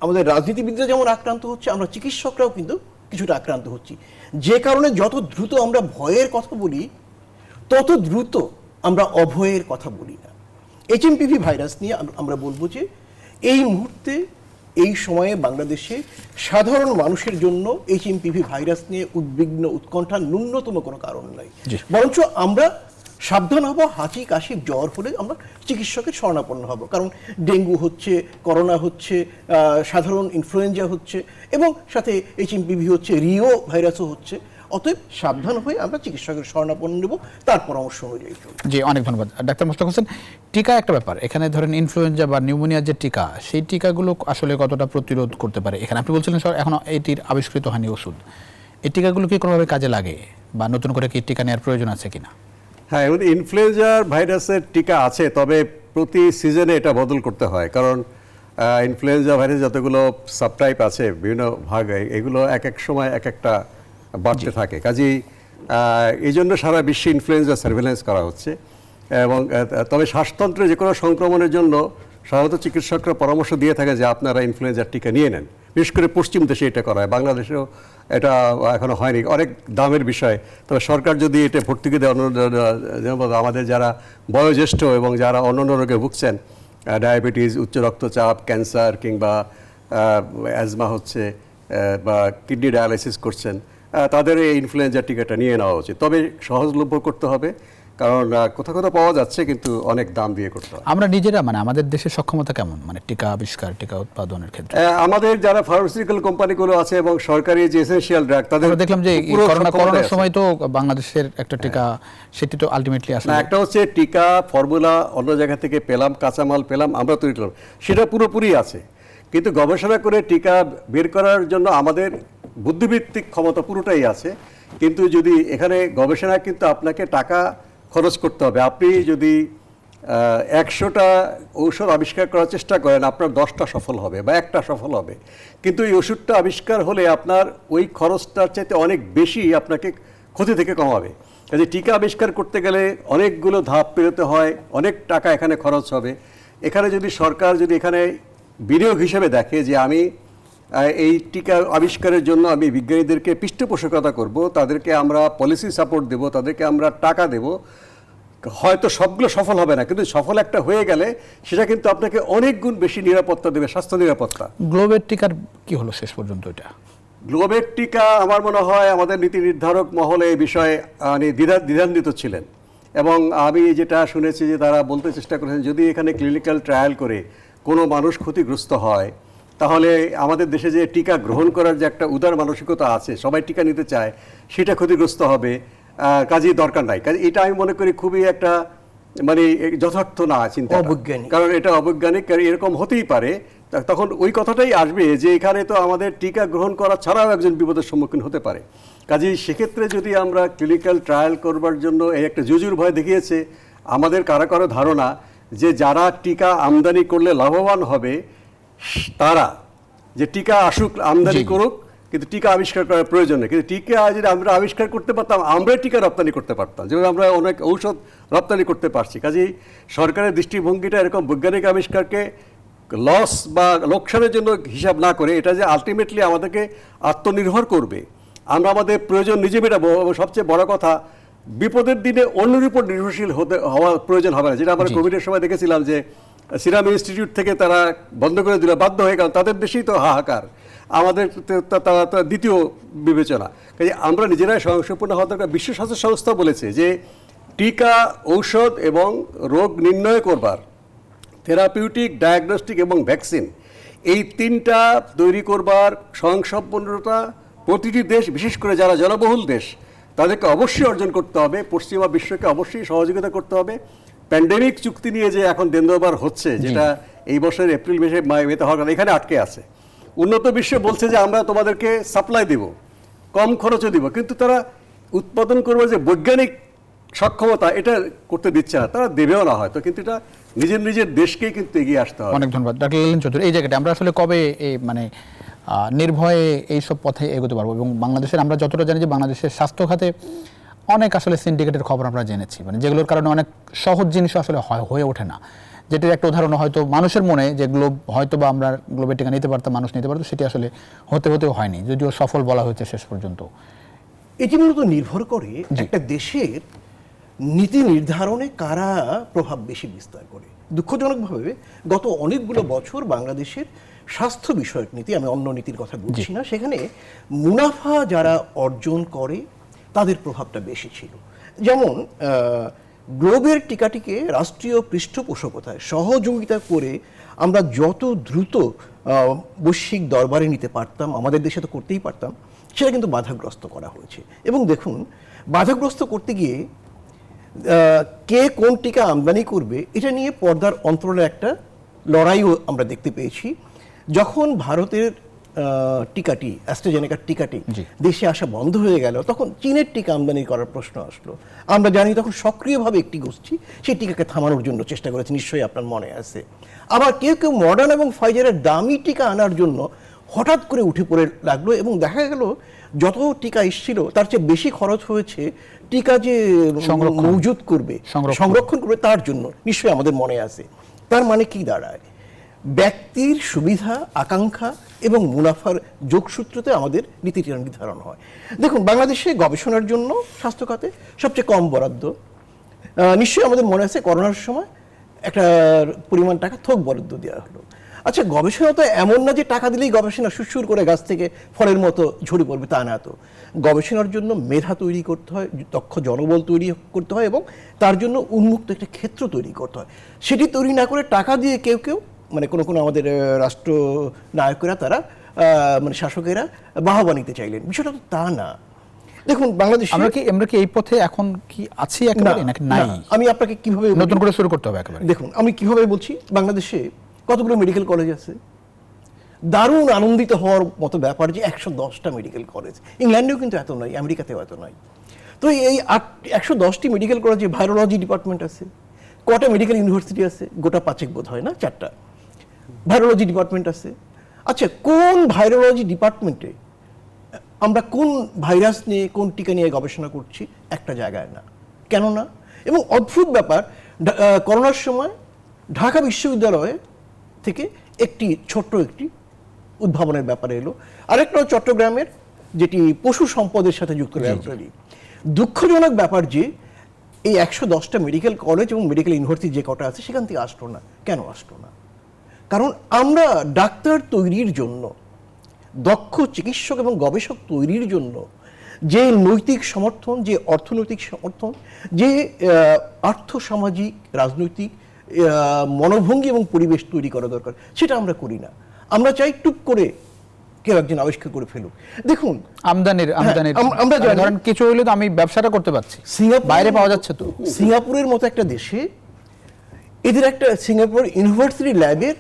আমাদের রাজনীতিবিদরা যেমন আক্রান্ত হচ্ছে, আমরা চিকিৎসকরাও কিন্তু কিছুটা আক্রান্ত হচ্ছি। যে কারণে যত দ্রুত আমরা ভয়ের কথা বলি, তত দ্রুত আমরা অভয়ের কথা বলি না। HMPV ভাইরাস নিয়ে আমরা বলবো যে এই মুহূর্তে, এই সময়ে বাংলাদেশে সাধারণ মানুষের জন্য HMPV ভাইরাস নিয়ে উদ্বিগ্ন, উৎকণ্ঠার ন্যূনতম কোনো কারণ নাই। বরঞ্চ আমরা সাবধান হব, হাঁচি, কাশি, জ্বর হলে আমরা চিকিৎসকের শরণাপন্ন হব। কারণ ডেঙ্গু হচ্ছে, করোনা হচ্ছে, সাধারণ ইনফ্লুয়েঞ্জা হচ্ছে এবং সাথে HMPV হচ্ছে, রিও ভাইরাসও হচ্ছে। অতএব সাবধান হয়ে আমরা চিকিৎসকের শরণাপন্ন নেব, তার পরামর্শ অনুযায়ী। জি, অনেক ধন্যবাদ ডাক্তার মোশতাক হোসেন। টিকা একটা ব্যাপার, এখানে ধরেন ইনফ্লুয়েঞ্জা বা নিউমোনিয়ার যে টিকা, সেই টিকাগুলো আসলে কতটা প্রতিরোধ করতে পারে? এখানে আপনি বলছিলেন স্যার এখনো এটির আবিষ্কৃত হয়নি ওষুধ। এই টিকাগুলো কি কোনোভাবে কাজে লাগে বা নতুন করে কি টিকা নেওয়ার প্রয়োজন আছে কিনা? হ্যাঁ, এমন ইনফ্লুয়েঞ্জার ভাইরাসের টিকা আছে, তবে প্রতি সিজনে এটা বদল করতে হয়। কারণ ইনফ্লুয়েঞ্জা ভাইরাস যতগুলো সাবটাইপ আছে, বিভিন্ন ভাগ, এগুলো এক এক সময় এক একটা বাড়তে থাকে। কাজেই এই জন্য সারা বিশ্বে ইনফ্লুয়েঞ্জা সার্ভেলেন্স করা হচ্ছে। এবং তবে শ্বাসতন্ত্রে যে কোনো সংক্রমণের জন্য সাধারণত চিকিৎসকরা পরামর্শ দিয়ে থাকে যে আপনারা ইনফ্লুয়েঞ্জার টিকা নিয়ে নেন। বিশেষ করে পশ্চিম দেশে এটা করা হয়, বাংলাদেশেও এটা এখনো হয়নি, অনেক দামের বিষয়। তবে সরকার যদি এটা ভর্তুকি দেয়, আমাদের যারা বয়োজ্যেষ্ঠ এবং যারা অন্যান্য রোগে ভুগছেন, ডায়াবেটিস, উচ্চ রক্তচাপ, ক্যান্সার কিংবা অ্যাজমা হচ্ছে বা কিডনি ডায়ালাইসিস করছেন, তাদের এই ইনফ্লুয়েঞ্জার টিকাটা নিয়ে নেওয়া উচিত। তবে সহজলভ্য করতে হবে, কারণ কোথাও কোথাও পাওয়া যাচ্ছে কিন্তু অনেক দাম দিয়ে করতে হয়। আমরা নিজেরা মানে আমাদের দেশের সক্ষমতা কেমন, মানে টিকা আবিষ্কার, টিকা উৎপাদনের ক্ষেত্রে? আমাদের যারা ফার্মাসিউটিক্যাল কোম্পানিগুলো আছে এবং সরকারি যে এসেনশিয়াল ড্রাগ, তাদের দেখলাম যে করোনার সময় তো বাংলাদেশের একটা টিকা, সেটি তো আলটিমেটলি আসলে একটা হচ্ছে টিকা ফর্মুলা অন্য জায়গা থেকে পেলাম, কাঁচামাল পেলাম, আমরা তৈরি করলাম, সেটা পুরোপুরি আছে। কিন্তু গবেষণা করে টিকা বের করার জন্য আমাদের বুদ্ধিভিত্তিক ক্ষমতা পুরোটাই আছে। কিন্তু যদি এখানে গবেষণা, কিন্তু আপনাকে টাকা খরচ করতে হবে। আপনি যদি 100টা ঔষধ আবিষ্কার করার চেষ্টা করেন, আপনার 10টা সফল হবে বা একটা সফল হবে। কিন্তু এই ওষুধটা আবিষ্কার হলে আপনার ওই খরচটার চাইতে অনেক বেশি আপনাকে ক্ষতি থেকে কমাবে। কাজে টিকা আবিষ্কার করতে গেলে অনেকগুলো ধাপ পেরোতে হয়, অনেক টাকা এখানে খরচ হবে। এখানে যদি সরকার যদি এখানে বিনিয়োগ হিসেবে দেখে যে আমি এই টিকা আবিষ্কারের জন্য আমি বিজ্ঞানীদেরকে পৃষ্ঠপোষকতা করব, তাদেরকে আমরা পলিসি সাপোর্ট দেব, তাদেরকে আমরা টাকা দেব, হয়তো সবগুলো সফল হবে না, কিন্তু সফল একটা হয়ে গেলে সেটা কিন্তু আপনাকে অনেক গুণ বেশি নিরাপত্তা দেবে, স্বাস্থ্য নিরাপত্তা। গ্লোবের টিকার কি হলো শেষ পর্যন্ত? এটা গ্লোবের টিকা আমার মনে হয় আমাদের নীতি নির্ধারক মহলে এই বিষয়ে দ্বিধান্বিত ছিলেন। এবং আমি যেটা শুনেছি যে তারা বলতে চেষ্টা করেছেন যদি এখানে ক্লিনিক্যাল ট্রায়াল করে কোনো মানুষ ক্ষতিগ্রস্ত হয়, তাহলে আমাদের দেশে যে টিকা গ্রহণ করার যে একটা উদার মানসিকতা আছে, সবাই টিকা নিতে চায়, সেটা ক্ষতিগ্রস্ত হবে, কাজেই দরকার নাই। কাজে এটা আমি মনে করি খুবই একটা মানে যথার্থ না চিন্তা, অবৈজ্ঞানিক। কারণ এটা অবৈজ্ঞানিক, কারণ এরকম হতেই পারে। তখন ওই কথাটাই আসবে যে এখানে তো আমাদের টিকা গ্রহণ করা ছাড়াও একজন বিপদের সম্মুখীন হতে পারে। কাজেই সেক্ষেত্রে যদি আমরা ক্লিনিক্যাল ট্রায়াল করবার জন্য এই একটা জুজুর ভয় দেখিয়েছে আমাদের কারো ধারণা যে যারা টিকা আমদানি করলে লাভবান হবে, তারা যে টিকা আসুক, আমদানি করুক, কিন্তু টিকা আবিষ্কার করার প্রয়োজন নেই। কিন্তু টিকা যদি আমরা আবিষ্কার করতে পারতাম, আমরা টিকা রপ্তানি করতে পারতাম, যেমন আমরা অনেক ঔষধ রপ্তানি করতে পারছি। কাজেই সরকারের দৃষ্টিভঙ্গিটা এরকম বৈজ্ঞানিক আবিষ্কারকে লস বা লোকসানের জন্য হিসাব না করে, এটা যে আলটিমেটলি আমাদেরকে আত্মনির্ভর করবে, আমরা আমাদের প্রয়োজন নিজে মেটাবো, এবং সবচেয়ে বড় কথা বিপদের দিনে অন্যের উপর নির্ভরশীল হওয়ার প্রয়োজন হবে না। যেটা আমরা কোভিডের সময় দেখেছিলাম যে সিরাম ইনস্টিটিউট থেকে তারা বন্ধ করে দিল, বাধ্য হয়ে গেল, তাদের দেশেই তো হাহাকার, আমাদের তারা দ্বিতীয় বিবেচনা। কাজে আমরা নিজেরাই স্বয়ংসম্পূর্ণ হওয়া দরকার। বিশ্ব স্বাস্থ্য সংস্থা বলেছে যে টিকা, ঔষধ এবং রোগ নির্ণয় করবার থেরাপিউটিক, ডায়াগনস্টিক এবং ভ্যাকসিন, এই তিনটা তৈরি করবার স্বয়ংসম্পূর্ণতা প্রতিটি দেশ, বিশেষ করে যারা জনবহুল দেশ, তাদেরকে অবশ্যই অর্জন করতে হবে। পশ্চিমা বিশ্বকে অবশ্যই সহযোগিতা করতে হবে। প্যান্ডেমিক চুক্তি নিয়ে যে এখন দেনদরবার হচ্ছে, যেটা এই বছরের এপ্রিল মেতে হওয়ার কারণে এখানে আটকে আছে। উন্নত বিশ্ব বলছে যে আমরা তোমাদেরকে সাপ্লাই দেব, কম খরচে দিব, কিন্তু তারা উৎপাদন করবে যে বৈজ্ঞানিক সক্ষমতা, এটা করতে দিচ্ছে না, তারা দেবেও না হয়তো, কিন্তু এটা নিজের দেশকেই কিন্তু এগিয়ে আসতে হবে। অনেক ধন্যবাদ ডক্টর লীলেন চৌধুরী। এই জায়গাটা আমরা আসলে কবে এই মানে নির্ভয়ে এইসব পথে এগোতে পারবো? এবং বাংলাদেশের আমরা যতটা জানি যে বাংলাদেশের স্বাস্থ্য খাতে অনেক আসলে সিন্ডিকেটের খবর আমরা জেনেছি, মানে যেগুলোর কারণে অনেক সহজ জিনিস আসলে হয়ে ওঠে না। যেটির একটা উদাহরণ হয়তো মানুষের মনে যে গ্লোব হয়তো বা আমরা গ্লোবের টিকা নিতে পারতাম, মানুষ নিতে পারতো, সেটি আসলে হতেও হয়নি, যদিও সফল বলা হয়েছে শেষ পর্যন্ত। এটি মূলত নির্ভর করে একটা দেশের নীতি নির্ধারণে কারা প্রভাব বেশি বিস্তার করে। দুঃখজনকভাবে গত অনেকগুলো বছর বাংলাদেশের স্বাস্থ্য বিষয়ক নীতি, আমি অন্য নীতির কথা বলছি না, সেখানে মুনাফা যারা অর্জন করে তাদের প্রভাবটা বেশি ছিল। যেমন গ্লোবের টিকাটিকে রাষ্ট্রীয় পৃষ্ঠপোষকতায় সহযোগিতা করে আমরা যত দ্রুত বৈশ্বিক দরবারে নিতে পারতাম, আমাদের দেশে তো করতেই পারতাম, সেটা কিন্তু বাধাগ্রস্ত করা হয়েছে। এবং দেখুন, বাধাগ্রস্ত করতে গিয়ে কে কোন টিকা আমদানি করবে এটা নিয়ে পর্দার অন্তরালে একটা লড়াইও আমরা দেখতে পেয়েছি। যখন ভারতের টিকাটি, অ্যাস্ট্রাজেনেকার টিকাটি দেশে আসা বন্ধ হয়ে গেল, তখন চীনের টিকা আমদানি করার প্রশ্ন আসলো। আমরা জানি তখন সক্রিয়ভাবে একটি গোষ্ঠী সেই টিকাকে থামানোর জন্য চেষ্টা করেছে, নিশ্চয়ই আপনার মনে আছে। আবার কেউ কেউ মডার্ন এবং ফাইজারের দামি টিকা আনার জন্য হঠাৎ করে উঠে পড়ে লাগলো এবং দেখা গেল যত টিকা এসেছিল তার চেয়ে বেশি খরচ হয়েছে টিকা যে মজুত করবে, সংরক্ষণ করবে তার জন্য। নিশ্চয়ই আমাদের মনে আছে। তার মানে কি দাঁড়ায়? ব্যক্তির সুবিধা, আকাঙ্ক্ষা এবং মুনাফার যোগসূত্রতে আমাদের নীতি নির্ধারণ হয়। দেখুন, বাংলাদেশে গবেষণার জন্য স্বাস্থ্য খাতে সবচেয়ে কম বরাদ্দ। নিশ্চয়ই আমাদের মনে আছে করোনার সময় একটা পরিমাণ টাকা থোক বরাদ্দ দেওয়া হলো। আচ্ছা, গবেষণা তো এমন না যে টাকা দিলেই গবেষণা সুরসুর করে গাছ থেকে ফলের মতো ঝরে পড়বে, তা না তো। গবেষণার জন্য মেধা তৈরি করতে হয়, দক্ষ জনবল তৈরি করতে হয় এবং তার জন্য উন্মুক্ত একটা ক্ষেত্র তৈরি করতে হয়। সেটি তৈরি না করে টাকা দিয়ে কেউ কেউ, মানে কোনো আমাদের রাষ্ট্র নায়কেরা, তারা মানে শাসকেরা বাহবা নিতে চাইলেন। বিষয়টা তো তা না। দেখুন, বাংলাদেশে আমরা কি এই পথে এখন কি আছি একেবারে নাকি নাই? আমি আপনাকে কিভাবে নতুন করে শুরু করতে হবে একেবারে? দেখুন, আমি কিভাবে বলছি, বাংলাদেশে কতগুলো মেডিকেল কলেজ আছে। দারুণ আনন্দিত হওয়ার মতো ব্যাপার যে 110টা মেডিকেল কলেজ। ইংল্যান্ডেও কিন্তু এত নয়, আমেরিকাতেও এত নয়। তো এই 110টি মেডিকেল কলেজে ভাইরোলজি ডিপার্টমেন্ট আছে। কটা মেডিকেল ইউনিভার্সিটি আছে? গোটা 5 বোধ হয় না, 4টা ভাইরোলজি ডিপার্টমেন্ট আছে। আচ্ছা, কোন ভাইরোলজি ডিপার্টমেন্টে আমরা কোন ভাইরাস নিয়ে, কোন টিকা নিয়ে গবেষণা করছি? একটা জায়গায় না। কেন না? এবং অদ্ভুত ব্যাপার, করোনার সময় ঢাকা বিশ্ববিদ্যালয়ে থেকে একটি ছোট্ট একটি উদ্ভাবনের ব্যাপারে এলো। আরেকটা চট্টগ্রামের, যেটি পশু সম্পদের সাথে যুক্ত ল্যাবরেটরি। দুঃখজনক ব্যাপার যে এই 110টা মেডিকেল কলেজ এবং মেডিকেল ইউনিভার্সিটি যে কটা আছে সেখান থেকে আসলো না। কেন আসলো না? কারণ আমরা ডাক্তার তৈরির জন্য, দক্ষ চিকিৎসক এবং গবেষক তৈরির জন্য যে নৈতিক সমর্থন, যে অর্থনৈতিক সমর্থন, যে আর্থসামাজিক রাজনৈতিক মনোভঙ্গি এবং পরিবেশ তৈরি করা দরকার, সেটা আমরা করি না। আমরা চাই টুক করে কেউ একজন আবিষ্কার করে ফেলুক। দেখুন, আমদানির আমরা ধরেন কিছু হইলে তো আমি ব্যবসাটা করতে পারছি, বাইরে পাওয়া যাচ্ছে তো। সিঙ্গাপুরের মতো একটা দেশে এদের একটা সিঙ্গাপুর ইউনিভার্সিটি ল্যাবের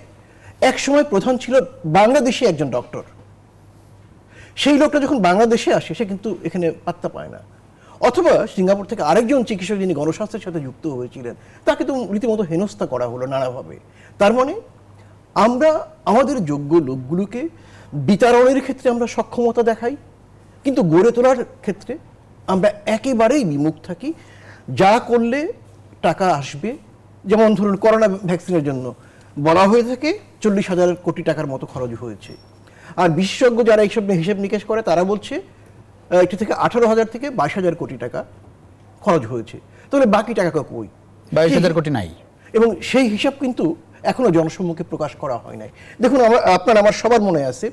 এক সময় প্রধান ছিল বাংলাদেশি একজন ডক্টর। সেই লোকটা যখন বাংলাদেশে আসে, সে কিন্তু এখানে পাত্তা পায় না। অথবা সিঙ্গাপুর থেকে আরেকজন চিকিৎসক যিনি গণস্বাস্থ্যের সাথে যুক্ত হয়েছিলেন, তাকে তো রীতিমতো হেনস্থা করা হলো নানাভাবে। তার মানে আমরা আমাদের যোগ্য লোকগুলোকে বিতরণের ক্ষেত্রে আমরা সক্ষমতা দেখাই, কিন্তু গড়ে তোলার ক্ষেত্রে আমরা একেবারেই বিমুখ থাকি। যা করলে টাকা আসবে, যেমন ধরুন করোনা ভ্যাকসিনের জন্য বলা হয়ে থাকে 40,000 কোটি টাকার মতো খরচ হয়েছে। আর বিশেষজ্ঞ যারা এইসব হিসেব নিকেশ করে তারা বলছে এটি থেকে 18,000 থেকে 22,000 কোটি টাকা খরচ হয়েছে। তাহলে বাকি টাকা কই? 22,000 কোটি নাই। এবং সেই হিসাব কিন্তু এখনো জনসম্মুখে প্রকাশ করা হয় নাই। দেখুন, আমার সবার মনে আছে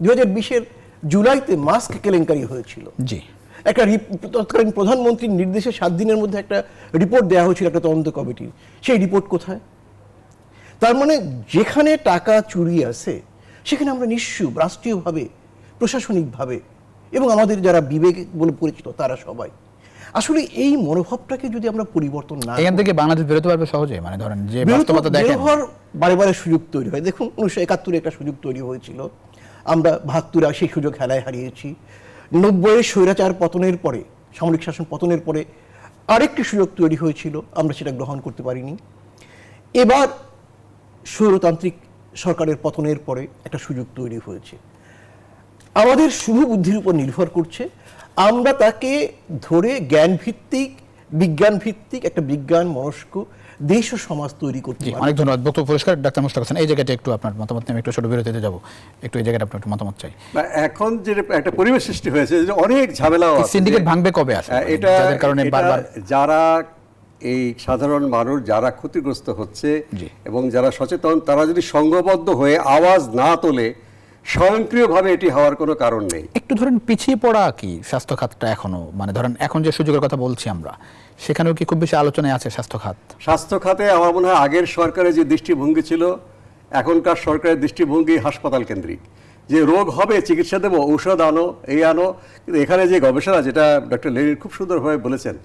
2020-এর জুলাইতে মাস্ক কেলেঙ্কারি হয়েছিল। জি, একটা তৎকালীন প্রধানমন্ত্রীর নির্দেশে 7 দিনের মধ্যে একটা রিপোর্ট দেওয়া হয়েছিল একটা তদন্ত কমিটির। সেই রিপোর্ট কোথায়? তার মানে যেখানে টাকা চুরি আছে সেখানে আমরা নিশ্চুপ, রাষ্ট্রীয়ভাবে, প্রশাসনিকভাবে এবং আমাদের যারা বিবেক বলে পরিচিত তারা সবাই আসলে এই মনোভাবটাকে যদি আমরা পরিবর্তন না, এখান থেকে বাংলাদেশ বেরোতে পারবে সহজে? মানে ধরেন যে বাস্তবতা দেখেন, বারে বারে সুযোগ তৈরি হয়। দেখুন, 1971-এ একটা সুযোগ তৈরি হয়েছিল, আমরা 72-এ সেই সুযোগ হেলায় হারিয়েছি। 90-এর স্বৈরাচার পতনের পরে, সামরিক শাসন পতনের পরে আরেকটি সুযোগ তৈরি হয়েছিল, আমরা সেটা গ্রহণ করতে পারিনি। এবার স্বৈরতান্ত্রিক সরকারের পতনের পরে একটা সুযোগ তৈরি হয়েছে। আমাদের শুভ বুদ্ধির উপর নির্ভর করছে আমরা তাকে ধরে জ্ঞানভিত্তিক, বিজ্ঞান ভিত্তিক একটা বিজ্ঞান মনস্ক দেশ ও সমাজ তৈরি করতে পারি। অনেক ধন্যবাদ। বক্তব্য পরিষ্কার ডাক্তার মোশতাক হোসেন। এই জায়গাটা একটু আপনার মতামত নিয়ে একটু ছোট বিরতিতে যাব, একটু এই জায়গাটা আপনার একটু মতামত চাই। এখন যে একটা পরিবেশ সৃষ্টি হয়েছে, যে অনেক ঝামেলাও আছে। সিন্ডিকেট ভাঙবে কবে আসলে? এটা যাদের কারণে বারবার যারা এই সাধারণ মানুষ যারা ক্ষতিগ্রস্ত হচ্ছে এবং যারা সচেতন, তারা যদি সংঘবদ্ধ হয়ে আওয়াজ না তোলে, স্বয়ংক্রিয়ভাবে এটি হওয়ার কোনো কারণ নেই। একটু ধরেন পিছিয়ে পড়া কি স্বাস্থ্য খাতটা এখনো? মানে ধরেন এখন যে সুযোগের কথা বলছি আমরা, সেখানেও কি খুব বেশি আলোচনায় আছে স্বাস্থ্য খাত? স্বাস্থ্য খাতে আমার মনে হয় আগের সরকারের যে দৃষ্টিভঙ্গি ছিল, এখনকার সরকারের দৃষ্টিভঙ্গি হাসপাতাল কেন্দ্রিক। যে রোগ হবে, চিকিৎসা দেবো, ঔষধ আনো, এই আনো। কিন্তু এখানে যে গবেষণা, যেটা ডক্টর লেনিন খুব সুন্দরভাবে বলেছেন,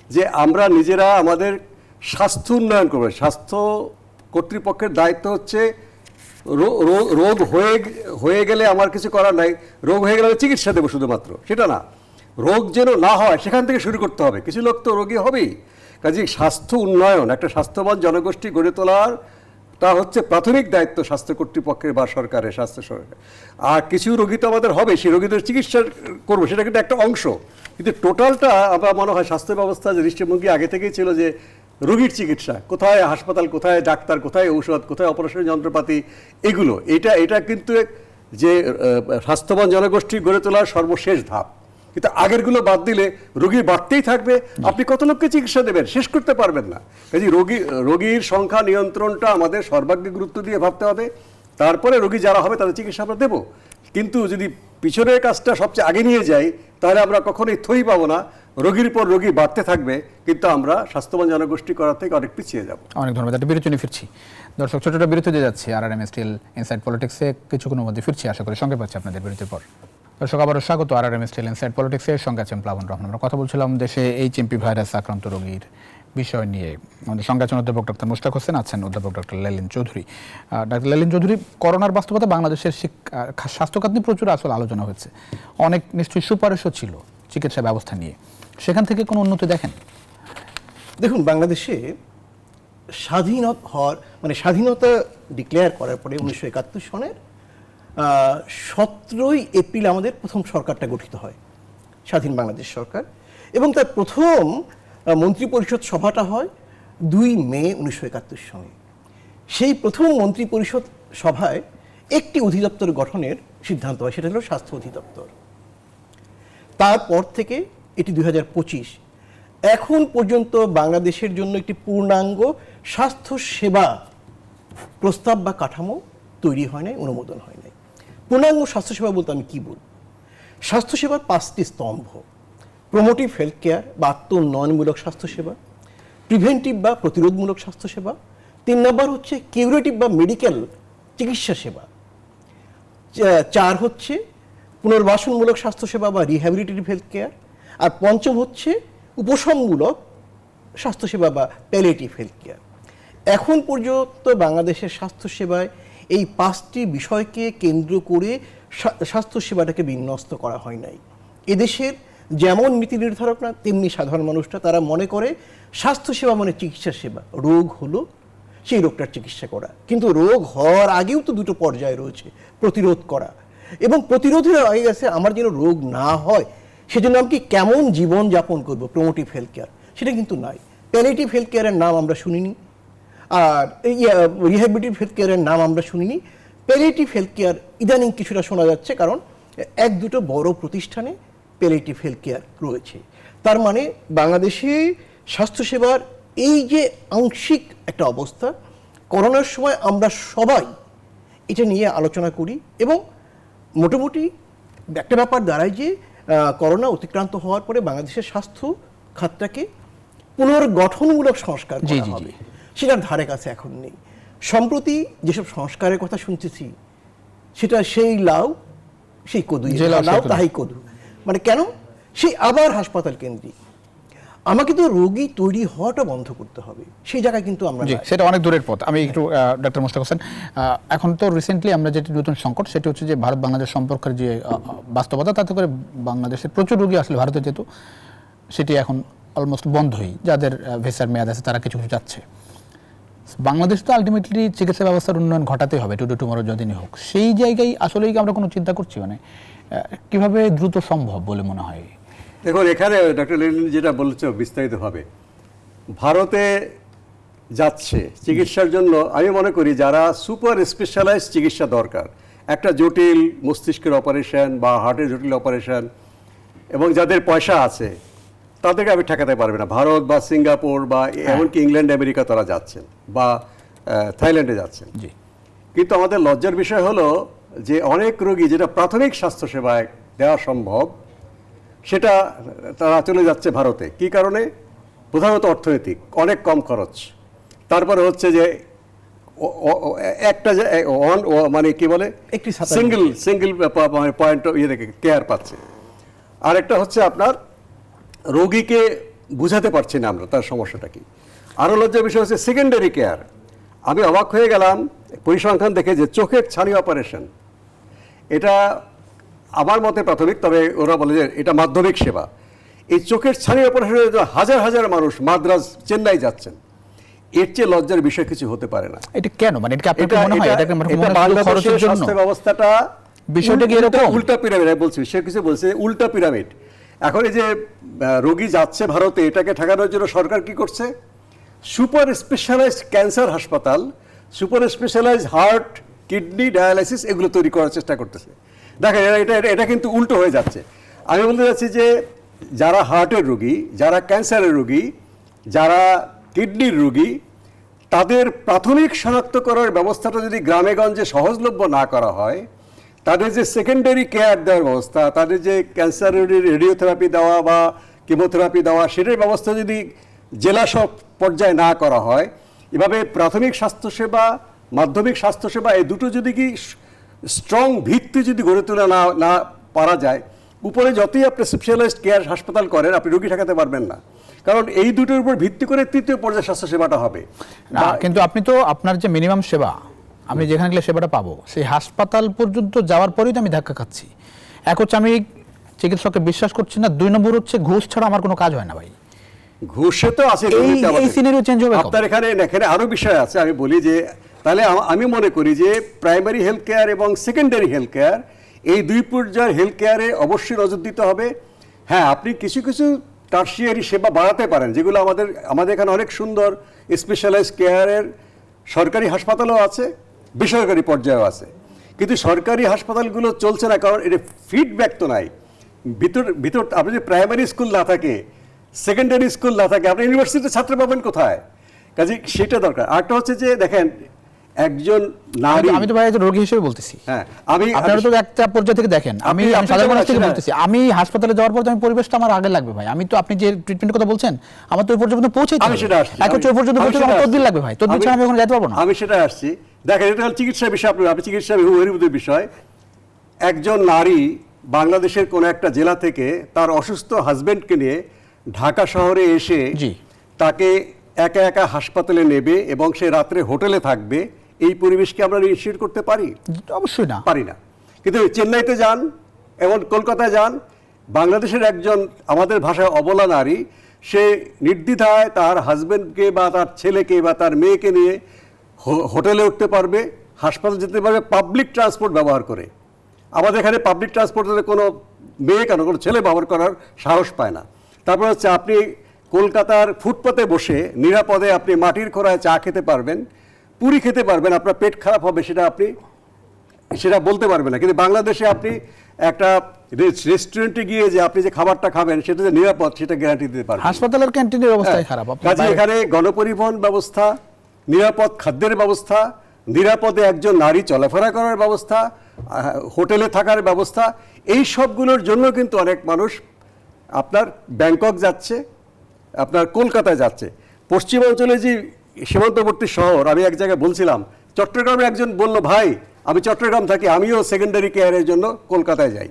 যে আমরা নিজেরা আমাদের স্বাস্থ্য উন্নয়ন করবো। স্বাস্থ্য কর্তৃপক্ষের দায়িত্ব হচ্ছে রোগ হয়ে গেলে আমার কিছু করার নাই, রোগ হয়ে গেলে চিকিৎসা দেবো শুধুমাত্র, সেটা না। রোগ যেন না হয় সেখান থেকে শুরু করতে হবে। কিছু লোক তো রোগী হবেই। কাজে স্বাস্থ্য উন্নয়ন, একটা স্বাস্থ্যবান জনগোষ্ঠী গড়ে তোলার তা হচ্ছে প্রাথমিক দায়িত্ব স্বাস্থ্য কর্তৃপক্ষের বা সরকারের, স্বাস্থ্য সরকার। আর কিছু রোগী তো আমাদের হবে, সেই রোগীদের চিকিৎসা করবো, সেটা কিন্তু একটা অংশ। কিন্তু টোটালটা আমার মনে হয় স্বাস্থ্য ব্যবস্থা যে দৃষ্টিভঙ্গি আগে থেকেই ছিল যে রোগীর চিকিৎসা, কোথায় হাসপাতাল, কোথায় ডাক্তার, কোথায় ঔষধ, কোথায় অপারেশন যন্ত্রপাতি, এগুলো এটা কিন্তু যে স্বাস্থ্যবান জনগোষ্ঠী গড়ে তোলার সর্বশেষ ধাপ। কিন্তু আগেরগুলো বাদ দিলে রোগী বাড়তেই থাকবে, আপনি কত লোককে চিকিৎসা দেবেন, শেষ করতে পারবেন না। কাজে রোগীর সংখ্যা নিয়ন্ত্রণটা আমাদের সর্বাগ্রে গুরুত্ব দিয়ে ভাবতে হবে, তারপরে রোগী যারা হবে তাদের চিকিৎসা আমরা দেবো। কিন্তু যদি পিছনের কাজটা সবচেয়ে আগে নিয়ে যাই, তাহলে আমরা কখনোই থই পাবো না, রোগীর পর রোগী বাড়তে থাকবে, কিন্তু আমরা স্বাস্থ্যবান জনগোষ্ঠী করার থেকে অনেক পিছিয়ে যাব। অনেক ধন্যবাদ। একটা বিরতি নিয়ে ফিরছি দর্শক, ছোটটা বিরতি দিয়ে যাচ্ছি। RRM স্টিল ইনসাইড পলিটিক্সে কিছুক্ষণের মধ্যে ফিরছি, আশা করি সঙ্গে পাচ্ছি আপনাদের বিরতির পর। দর্শক আবারও স্বাগত RRM স্টিল ইনসাইড পলিটিক্সের সঙ্গে আছেন প্লাবন রহমান। আমরা কথা বলছিলাম দেশে এইচএমপি ভাইরাস আক্রান্ত রোগীর বিষয় নিয়ে। আমাদের সঙ্গে আছেন অধ্যাপক ডক্টর মুশতাক হোসেন, আছেন অধ্যাপক ডক্টর লেলিন চৌধুরী। ডক্টর লেলিন চৌধুরী, করোনার বাস্তবতা বাংলাদেশের স্বাস্থ্যখাত নিয়ে প্রচুর আসলে আলোচনা হয়েছে, অনেক নিশ্চয়ই সুপারিশও ছিল চিকিৎসা ব্যবস্থা নিয়ে, সেখান থেকে কোনো উন্নতি দেখেন? দেখুন, বাংলাদেশে স্বাধীনতা ডিক্লেয়ার করার পরে 1971 সনের 17ই এপ্রিল আমাদের প্রথম সরকারটা গঠিত হয়, স্বাধীন বাংলাদেশ সরকার। এবং তার প্রথম মন্ত্রিপরিষদ সভাটা হয় 2 মে 1971 সনে। সেই প্রথম মন্ত্রিপরিষদ সভায় একটি অধিদপ্তর গঠনের সিদ্ধান্ত হয়, সেটা হলো স্বাস্থ্য অধিদপ্তর। তারপর থেকে এটি 2025 এখন পর্যন্ত বাংলাদেশের জন্য একটি পূর্ণাঙ্গ স্বাস্থ্য সেবা প্রস্তাব বা কাঠামো তৈরি হয় নাই, অনুমোদন হয় নাই। পূর্ণাঙ্গ স্বাস্থ্যসেবা বলতে আমি কি বলব? স্বাস্থ্যসেবার 5টি স্তম্ভ: প্রমোটিভ হেলথ কেয়ার বা আত্মোন্নয়নমূলক স্বাস্থ্যসেবা, প্রিভেন্টিভ বা প্রতিরোধমূলক স্বাস্থ্যসেবা, 3 নম্বর হচ্ছে কিউরেটিভ বা মেডিকেল চিকিৎসা সেবা, 4 হচ্ছে পুনর্বাসনমূলক স্বাস্থ্যসেবা বা রিহ্যাবিলিটেটিভ হেলথ কেয়ার, আর 5ম হচ্ছে উপশমমূলক স্বাস্থ্যসেবা বা প্যালিয়েটিভ হেলথ কেয়ার। এখন পর্যন্ত বাংলাদেশের স্বাস্থ্যসেবায় এই 5টি বিষয়কে কেন্দ্র করে স্বাস্থ্যসেবাটাকে বিন্যস্ত করা হয় নাই। এদেশের যেমন নীতি নির্ধারক না, তেমনি সাধারণ মানুষটা তারা মনে করে স্বাস্থ্যসেবা মানে চিকিৎসা সেবা, রোগ হলো সেই রোগটার চিকিৎসা করা। কিন্তু রোগ হওয়ার আগেও তো 2টো পর্যায় রয়েছে, প্রতিরোধ করা এবং প্রতিরোধের আগে গেছে আমার যেন রোগ না হয় সেজন্য আমি কি কেমন জীবন যাপন করবো, প্রমোটিভ হেলথ কেয়ার, সেটা কিন্তু নাই। প্যালিয়েটিভ হেলথ কেয়ারের নাম আমরা শুনিনি, আর রিহ্যাবিলিটেটিভ হেলথ কেয়ারের নাম আমরা শুনিনি। প্যালিয়েটিভ হেলথ কেয়ার ইদানিং কিছুটা শোনা যাচ্ছে, কারণ 1-2টো বড় প্রতিষ্ঠানে প্যালিয়েটিভ হেলথ কেয়ার রয়েছে। তার মানে বাংলাদেশে স্বাস্থ্যসেবার এই যে আংশিক একটা অবস্থা, করোনার সময় আমরা সবাই এটা নিয়ে আলোচনা করি এবং মোটামুটি একটা ব্যাপার দাঁড়ায় যে করোনা অতিক্রান্ত হওয়ার পরে বাংলাদেশের স্বাস্থ্য খাতটাকে পুনর্গঠনমূলক সংস্কার করা হবে, সেটার ধারে কাছে এখন নেই। সম্প্রতি যেসব সংস্কারের কথা শুনতেছি সেটা সেই লাউ সেই কদু, লাউ তাহাই কদু, মানে কেন সেই আবার হাসপাতাল কেন্দ্রিক। আমাকে তো রোগী তৈরি হওয়াটা বন্ধ করতে হবে, সেই জায়গায় কিন্তু আমরা, সেটা অনেক দূরের পথ। আমি একটু ডক্টর মুশতাক হোসেন, এখন তো রিসেন্টলি আমরা যেটি নতুন সংকট, সেটি হচ্ছে যে ভারত বাংলাদেশ সম্পর্কের যে বাস্তবতা, তাতে করে বাংলাদেশের প্রচুর রোগী আসলে ভারতে যেত, সেটি এখন অলমোস্ট বন্ধই। যাদের ভিসার মেয়াদ আছে তারা কিছু কিছু যাচ্ছে। বাংলাদেশ তো আলটিমেটলি চিকিৎসা ব্যবস্থার উন্নয়ন ঘটাতেই হবে, টুডে টুমরো যদিনই হোক। সেই জায়গায় আসলেই কি আমরা কোনো চিন্তা করছি, মানে কিভাবে দ্রুত সম্ভব বলে মনে হয়? দেখুন, এখানে ডক্টর লেলিন যেটা বলেছে বিস্তারিতভাবে, ভারতে যাচ্ছে চিকিৎসার জন্য, আমি মনে করি যারা সুপার স্পেশালাইজড চিকিৎসা দরকার, একটা জটিল মস্তিষ্কের অপারেশন বা হার্টের জটিল অপারেশন, এবং যাদের পয়সা আছে তাদেরকে আমি ঠেকাতে পারবে না। ভারত বা সিঙ্গাপুর বা এমনকি ইংল্যান্ড আমেরিকা তারা যাচ্ছেন, বা থাইল্যান্ডে যাচ্ছেন। কিন্তু আমাদের লজ্জার বিষয় হলো যে অনেক রোগী যেটা প্রাথমিক স্বাস্থ্যসেবায় দেওয়া সম্ভব সেটা তারা চলে যাচ্ছে ভারতে। কি কারণে? প্রধানত অর্থনৈতিক, অনেক কম খরচ। তারপরে হচ্ছে যে একটা মানে কি বলে সিঙ্গেল পয়েন্ট কেয়ার পাচ্ছে। আরেকটা হচ্ছে আপনার রোগীকে বুঝাতে পারছি না আমরা তার সমস্যাটা কি। আরও লজ্জার বিষয় হচ্ছে সেকেন্ডারি কেয়ার। আমি অবাক হয়ে গেলাম পরিসংখ্যান দেখে যে চোখের ছানি অপারেশন, এটা আমার মতে প্রাথমিক, তবে ওরা বলে যে এটা মাধ্যমিক সেবা। এই চোখের ছানি অপারেশনের হাজার হাজার মানুষ মাদ্রাজ, চেন্নাই যাচ্ছেন। এর চেয়ে লজ্জার বিষয় কিছু হতে পারে না। এটা কেন, মানে এটা আপনার মনে হয় এটা মনে হয় বাংলাদেশের জন্য স্বাস্থ্য ব্যবস্থাটা বিষয়টা কি এরকম? উল্টা পিরামিড বলছি, সে কিছু বলছে উল্টা পিরামিড। এখন এই যে রোগী যাচ্ছে ভারতে, এটাকে ঠেকানোর জন্য সরকার কি করছে, সুপার স্পেশালাইজড ক্যান্সার হাসপাতাল, super specialized heart, kidney, dialysis এগুলো তৈরি করার চেষ্টা করতেছে। দেখেন এটা কিন্তু উল্টো হয়ে যাচ্ছে। আমি বলতে চাচ্ছি যে যারা হার্টের রোগী, যারা ক্যান্সারের রোগী, যারা কিডনির রোগী, তাদের প্রাথমিক শনাক্ত করার ব্যবস্থাটা যদি গ্রামে গঞ্জে সহজলভ্য না করা হয়, তাদের যে সেকেন্ডারি কেয়ার দেওয়ার ব্যবস্থা, তাদের যে ক্যান্সারের রেডিওথেরাপি দেওয়া বা কেমোথেরাপি দেওয়া, সেটার ব্যবস্থা যদি জেলা সব পর্যায়ে না করা হয়, এভাবে প্রাথমিক স্বাস্থ্যসেবা, মাধ্যমিক স্বাস্থ্যসেবা এই দুটো যদি কি স্ট্রং ভিত্তি যদি গড়ে তোলা না পারা যায়, উপরে যতই আপনি স্পেশালাইজড কেয়ার হাসপাতাল করেন, আপনি রোগী ঠেকাতে পারবেন না। কারণ এই দুটোর উপর ভিত্তি করে তৃতীয় পর্যায়ে স্বাস্থ্যসেবাটা হবে। কিন্তু আপনি তো আপনার যে মিনিমাম সেবা, আমি যেখানে গেলে সেবাটা পাবো, সেই হাসপাতাল পর্যন্ত যাওয়ার পরেই তো আমি ধাক্কা খাচ্ছি। এক হচ্ছে আমি চিকিৎসককে বিশ্বাস করছি না, 2 নম্বর হচ্ছে ঘুষ ছাড়া আমার কোনো কাজ হয় না ভাই। ঘুষে তো আছে, এই সিনারিও চেঞ্জ হবে। আপনার এখানে আরো বিষয় আছে। আমি বলি যে তাহলে আমি মনে করি যে প্রাইমারি হেলথ কেয়ার এবং সেকেন্ডারি হেলথ কেয়ার, এই দুই পর্যায়ের হেলথ কেয়ারে অবশ্যই নজর দিতে হবে। হ্যাঁ, আপনি কিছু কিছু টার্সিয়ারি সেবা বাড়াতে পারেন, যেগুলো আমাদের এখানে অনেক সুন্দর স্পেশালাইজড কেয়ারের সরকারি হাসপাতালও আছে, বেসরকারি পর্যায়েও আছে। কিন্তু সরকারি হাসপাতালগুলো চলছে না, কারণ এটা ফিডব্যাক তো নাই। ভিতর আপনি যদি প্রাইমারি স্কুল না থাকে, সেকেন্ডারি স্কুল না থাকে, আপনি ইউনিভার্সিটিতে ছাত্র পাবেন কোথায়? কাজে সেটা দরকার। আরেকটা হচ্ছে যে দেখেন, একজন নারী, আমি তো ভাই রোগী হিসেবে বলতেছি, হ্যাঁ আপনারা তো একটা পর্যায় থেকে দেখেন, আমি সাধারণ মানুষ থেকে বলতেছি, আমি হাসপাতালে যাওয়ার পর আমি পরিবেশটা আমার আগে লাগবে ভাই। আমি তো আপনি যে ট্রিটমেন্টের কথা বলছেন, আমার তো ওই পর্যন্ত পৌঁছাইতে হবে। এক হচ্ছে ওই পর্যন্ত পৌঁছাতে আমার তদবির লাগবে ভাই, তদবির ছাড়া আমি ওখানে যেতে পারবো না। আমি সেটা আসছি। দেখেন, এটা হল চিকিৎসা বিষয়, আপনি চিকিৎসা বহির্ভূত বিষয়। একজন নারী বাংলাদেশের কোন একটা জেলা থেকে তার অসুস্থ হাজবেন্ডকে নিয়ে ঢাকা শহরে এসে তাকে একা একা হাসপাতালে নেবে এবং সে রাত্রে হোটেলে থাকবে, এই পরিবেশকে আমরা নিশ্চিত করতে পারি? অবশ্যই না, পারি না। কিন্তু চেন্নাইতে যান, এবং কলকাতায় যান, বাংলাদেশের একজন আমাদের ভাষায় অবলা নারী, সে নির্দ্বিধায় তার হাজবেন্ডকে বা তার ছেলেকে বা তার মেয়েকে নিয়ে হোটেলে উঠতে পারবে, হাসপাতাল যেতে পারবে পাবলিক ট্রান্সপোর্ট ব্যবহার করে। আমাদের এখানে পাবলিক ট্রান্সপোর্টের কোনো মেয়ে কেন, কোনো ছেলে ব্যবহার করার সাহস পায় না। তারপর হচ্ছে আপনি কলকাতার ফুটপাতে বসে নিরাপদে আপনি মাটির খোঁড়ায় চা খেতে পারবেন, পুরি খেতে পারবেন, আপনার পেট খারাপ হবে সেটা বলতে পারবেন না। কিন্তু বাংলাদেশে আপনি একটা রেস্টুরেন্টে গিয়ে যে আপনি যে খাবারটা খাবেন সেটা যে নিরাপদ, সেটা গ্যারান্টি দিতে পারবেন। হাসপাতালের ক্যান্টিনের অবস্থাই খারাপ। কাজে এখানে গণপরিবহন ব্যবস্থা, নিরাপদ খাদ্যের ব্যবস্থা, নিরাপদে একজন নারী চলাফেরা করার ব্যবস্থা, হোটেলে থাকার ব্যবস্থা, এই সবগুলোর জন্য কিন্তু অনেক মানুষ আপনার ব্যাংকক যাচ্ছে, আপনার কলকাতায় যাচ্ছে। পশ্চিমাঞ্চলে যে সীমান্তবর্তী শহর, আমি এক জায়গায় বলছিলাম, চট্টগ্রামে একজন বলল, ভাই আমি চট্টগ্রাম থাকি, আমিও সেকেন্ডারি কেয়ারের জন্য কলকাতায় যাই।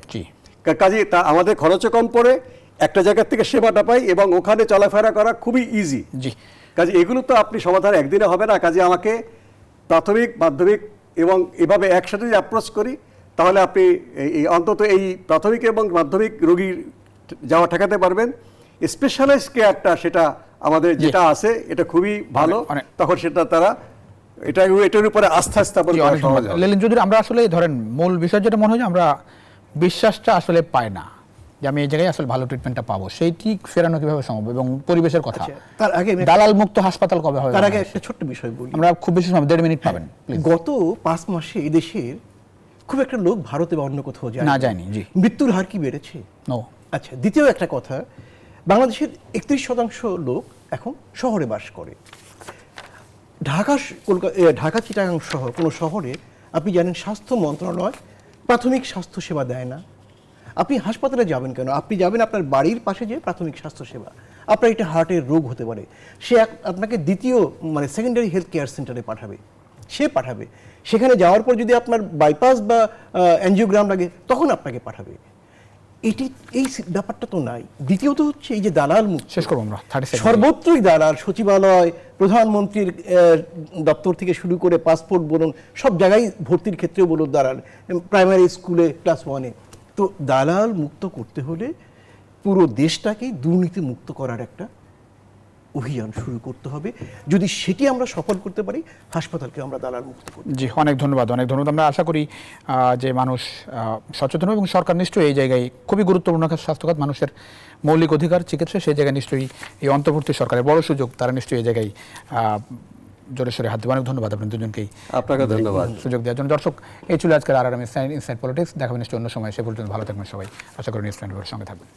কাজে তা আমাদের খরচও কম পড়ে, একটা জায়গা থেকে সেবাটা পাই এবং ওখানে চলাফেরা করা খুবই ইজি। কাজে এগুলো তো আপনি সমাধান একদিনে হবে না। কাজে আমাকে প্রাথমিক, মাধ্যমিক এবং এভাবে একসাথে যদি অ্যাপ্রোচ করি, তাহলে আপনি অন্তত এই প্রাথমিক এবং মাধ্যমিক রোগীর যাওয়া ঠেকাতে পারবেন। স্পেশালাইজড কেয়ারটা সেটা আমাদের যেটা আছে, এটা খুবই ভালো। তখন সেটা তারা এটার উপরে আস্থা স্থাপন করা সহজ হবে। লেলিন, যদি আমরা আসলে ধরেন মূল বিষয় যেটা মনে হয়, আমরা বিশ্বাসটা আসলে পাই না যে আমি এই জায়গায় আসলে ভালো ট্রিটমেন্টটা পাবো, সেইটি ফেরানো কিভাবে সম্ভব? এবং পরিবেশের কথা, তার আগে দালাল মুক্ত হাসপাতাল কবে হবে? তার আগে একটা ছোট্ট বিষয় বলি, আমরা খুব বেশি সময় 1.5 মিনিট পাবেন। গত 5 মাসে এদেশের খুব একটা লোক ভারতে বা অন্য কোথাও যায়নি। জি, মৃত্যুর হার কি বেড়েছে? নো। আচ্ছা, দ্বিতীয় একটা কথা, বাংলাদেশের 31% লোক এখন শহরে বাস করে। ঢাকা, চিটাগাং সহ কোনো শহরে আপনি জানেন স্বাস্থ্য মন্ত্রণালয় প্রাথমিক স্বাস্থ্য সেবা দেয় না। আপনি হাসপাতালে যাবেন কেন? আপনি যাবেন আপনার বাড়ির পাশে যে প্রাথমিক স্বাস্থ্য সেবা, আপনার একটা হার্টের রোগ হতে পারে, সে আপনাকে দ্বিতীয় মানে সেকেন্ডারি হেলথ কেয়ার সেন্টারে পাঠাবে। সেখানে যাওয়ার পর যদি আপনার বাইপাস বা অ্যাঞ্জিওগ্রাম লাগে, তখন আপনাকে পাঠাবে। এই ব্যাপারটা তো নাই। দ্বিতীয়ত হচ্ছে এই যে দালাল মুক্ত, শেষ করব আমরা, সর্বত্রই দালাল, সচিবালয়, প্রধানমন্ত্রীর দপ্তর থেকে শুরু করে পাসপোর্ট বলুন, সব জায়গায় ভর্তির ক্ষেত্রেও বলুন দালাল, প্রাইমারি স্কুলে ক্লাস 1-এ। তো দালাল মুক্ত করতে হলে পুরো দেশটাকে দুর্নীতি মুক্ত করার একটা অভিযান শুরু করতে হবে। যদি সেটি আমরা সফল করতে পারি, হাসপাতালকে আমরা দালাল মুক্ত করব। জি, অনেক ধন্যবাদ, অনেক ধন্যবাদ। আমরা আশা করি যে মানুষ সচেতন হবে এবং সরকার নিশ্চয়ই এই জায়গায় খুবই গুরুত্বপূর্ণ স্বাস্থ্যখাত, মানুষের মৌলিক অধিকার চিকিৎসা, সেই জায়গায় নিশ্চয়ই এই অন্তর্বর্তী সরকারের বড় সুযোগ, তারা নিশ্চয়ই এই জায়গায় জোরে সোরে হাত দেবে। অনেক ধন্যবাদ আপনার দুজনকেই, আপনাকে ধন্যবাদ সুযোগ দেওয়ার জন্য। দর্শক, এই ছিল আজকের আর ইনসাইড পলিটিক্স। দেখাবেন নিশ্চয়ই অন্য সময়। সে পর্যন্ত ভালো থাকবেন সবাই। আশা করি নিউজ 24 সঙ্গে থাকবেন।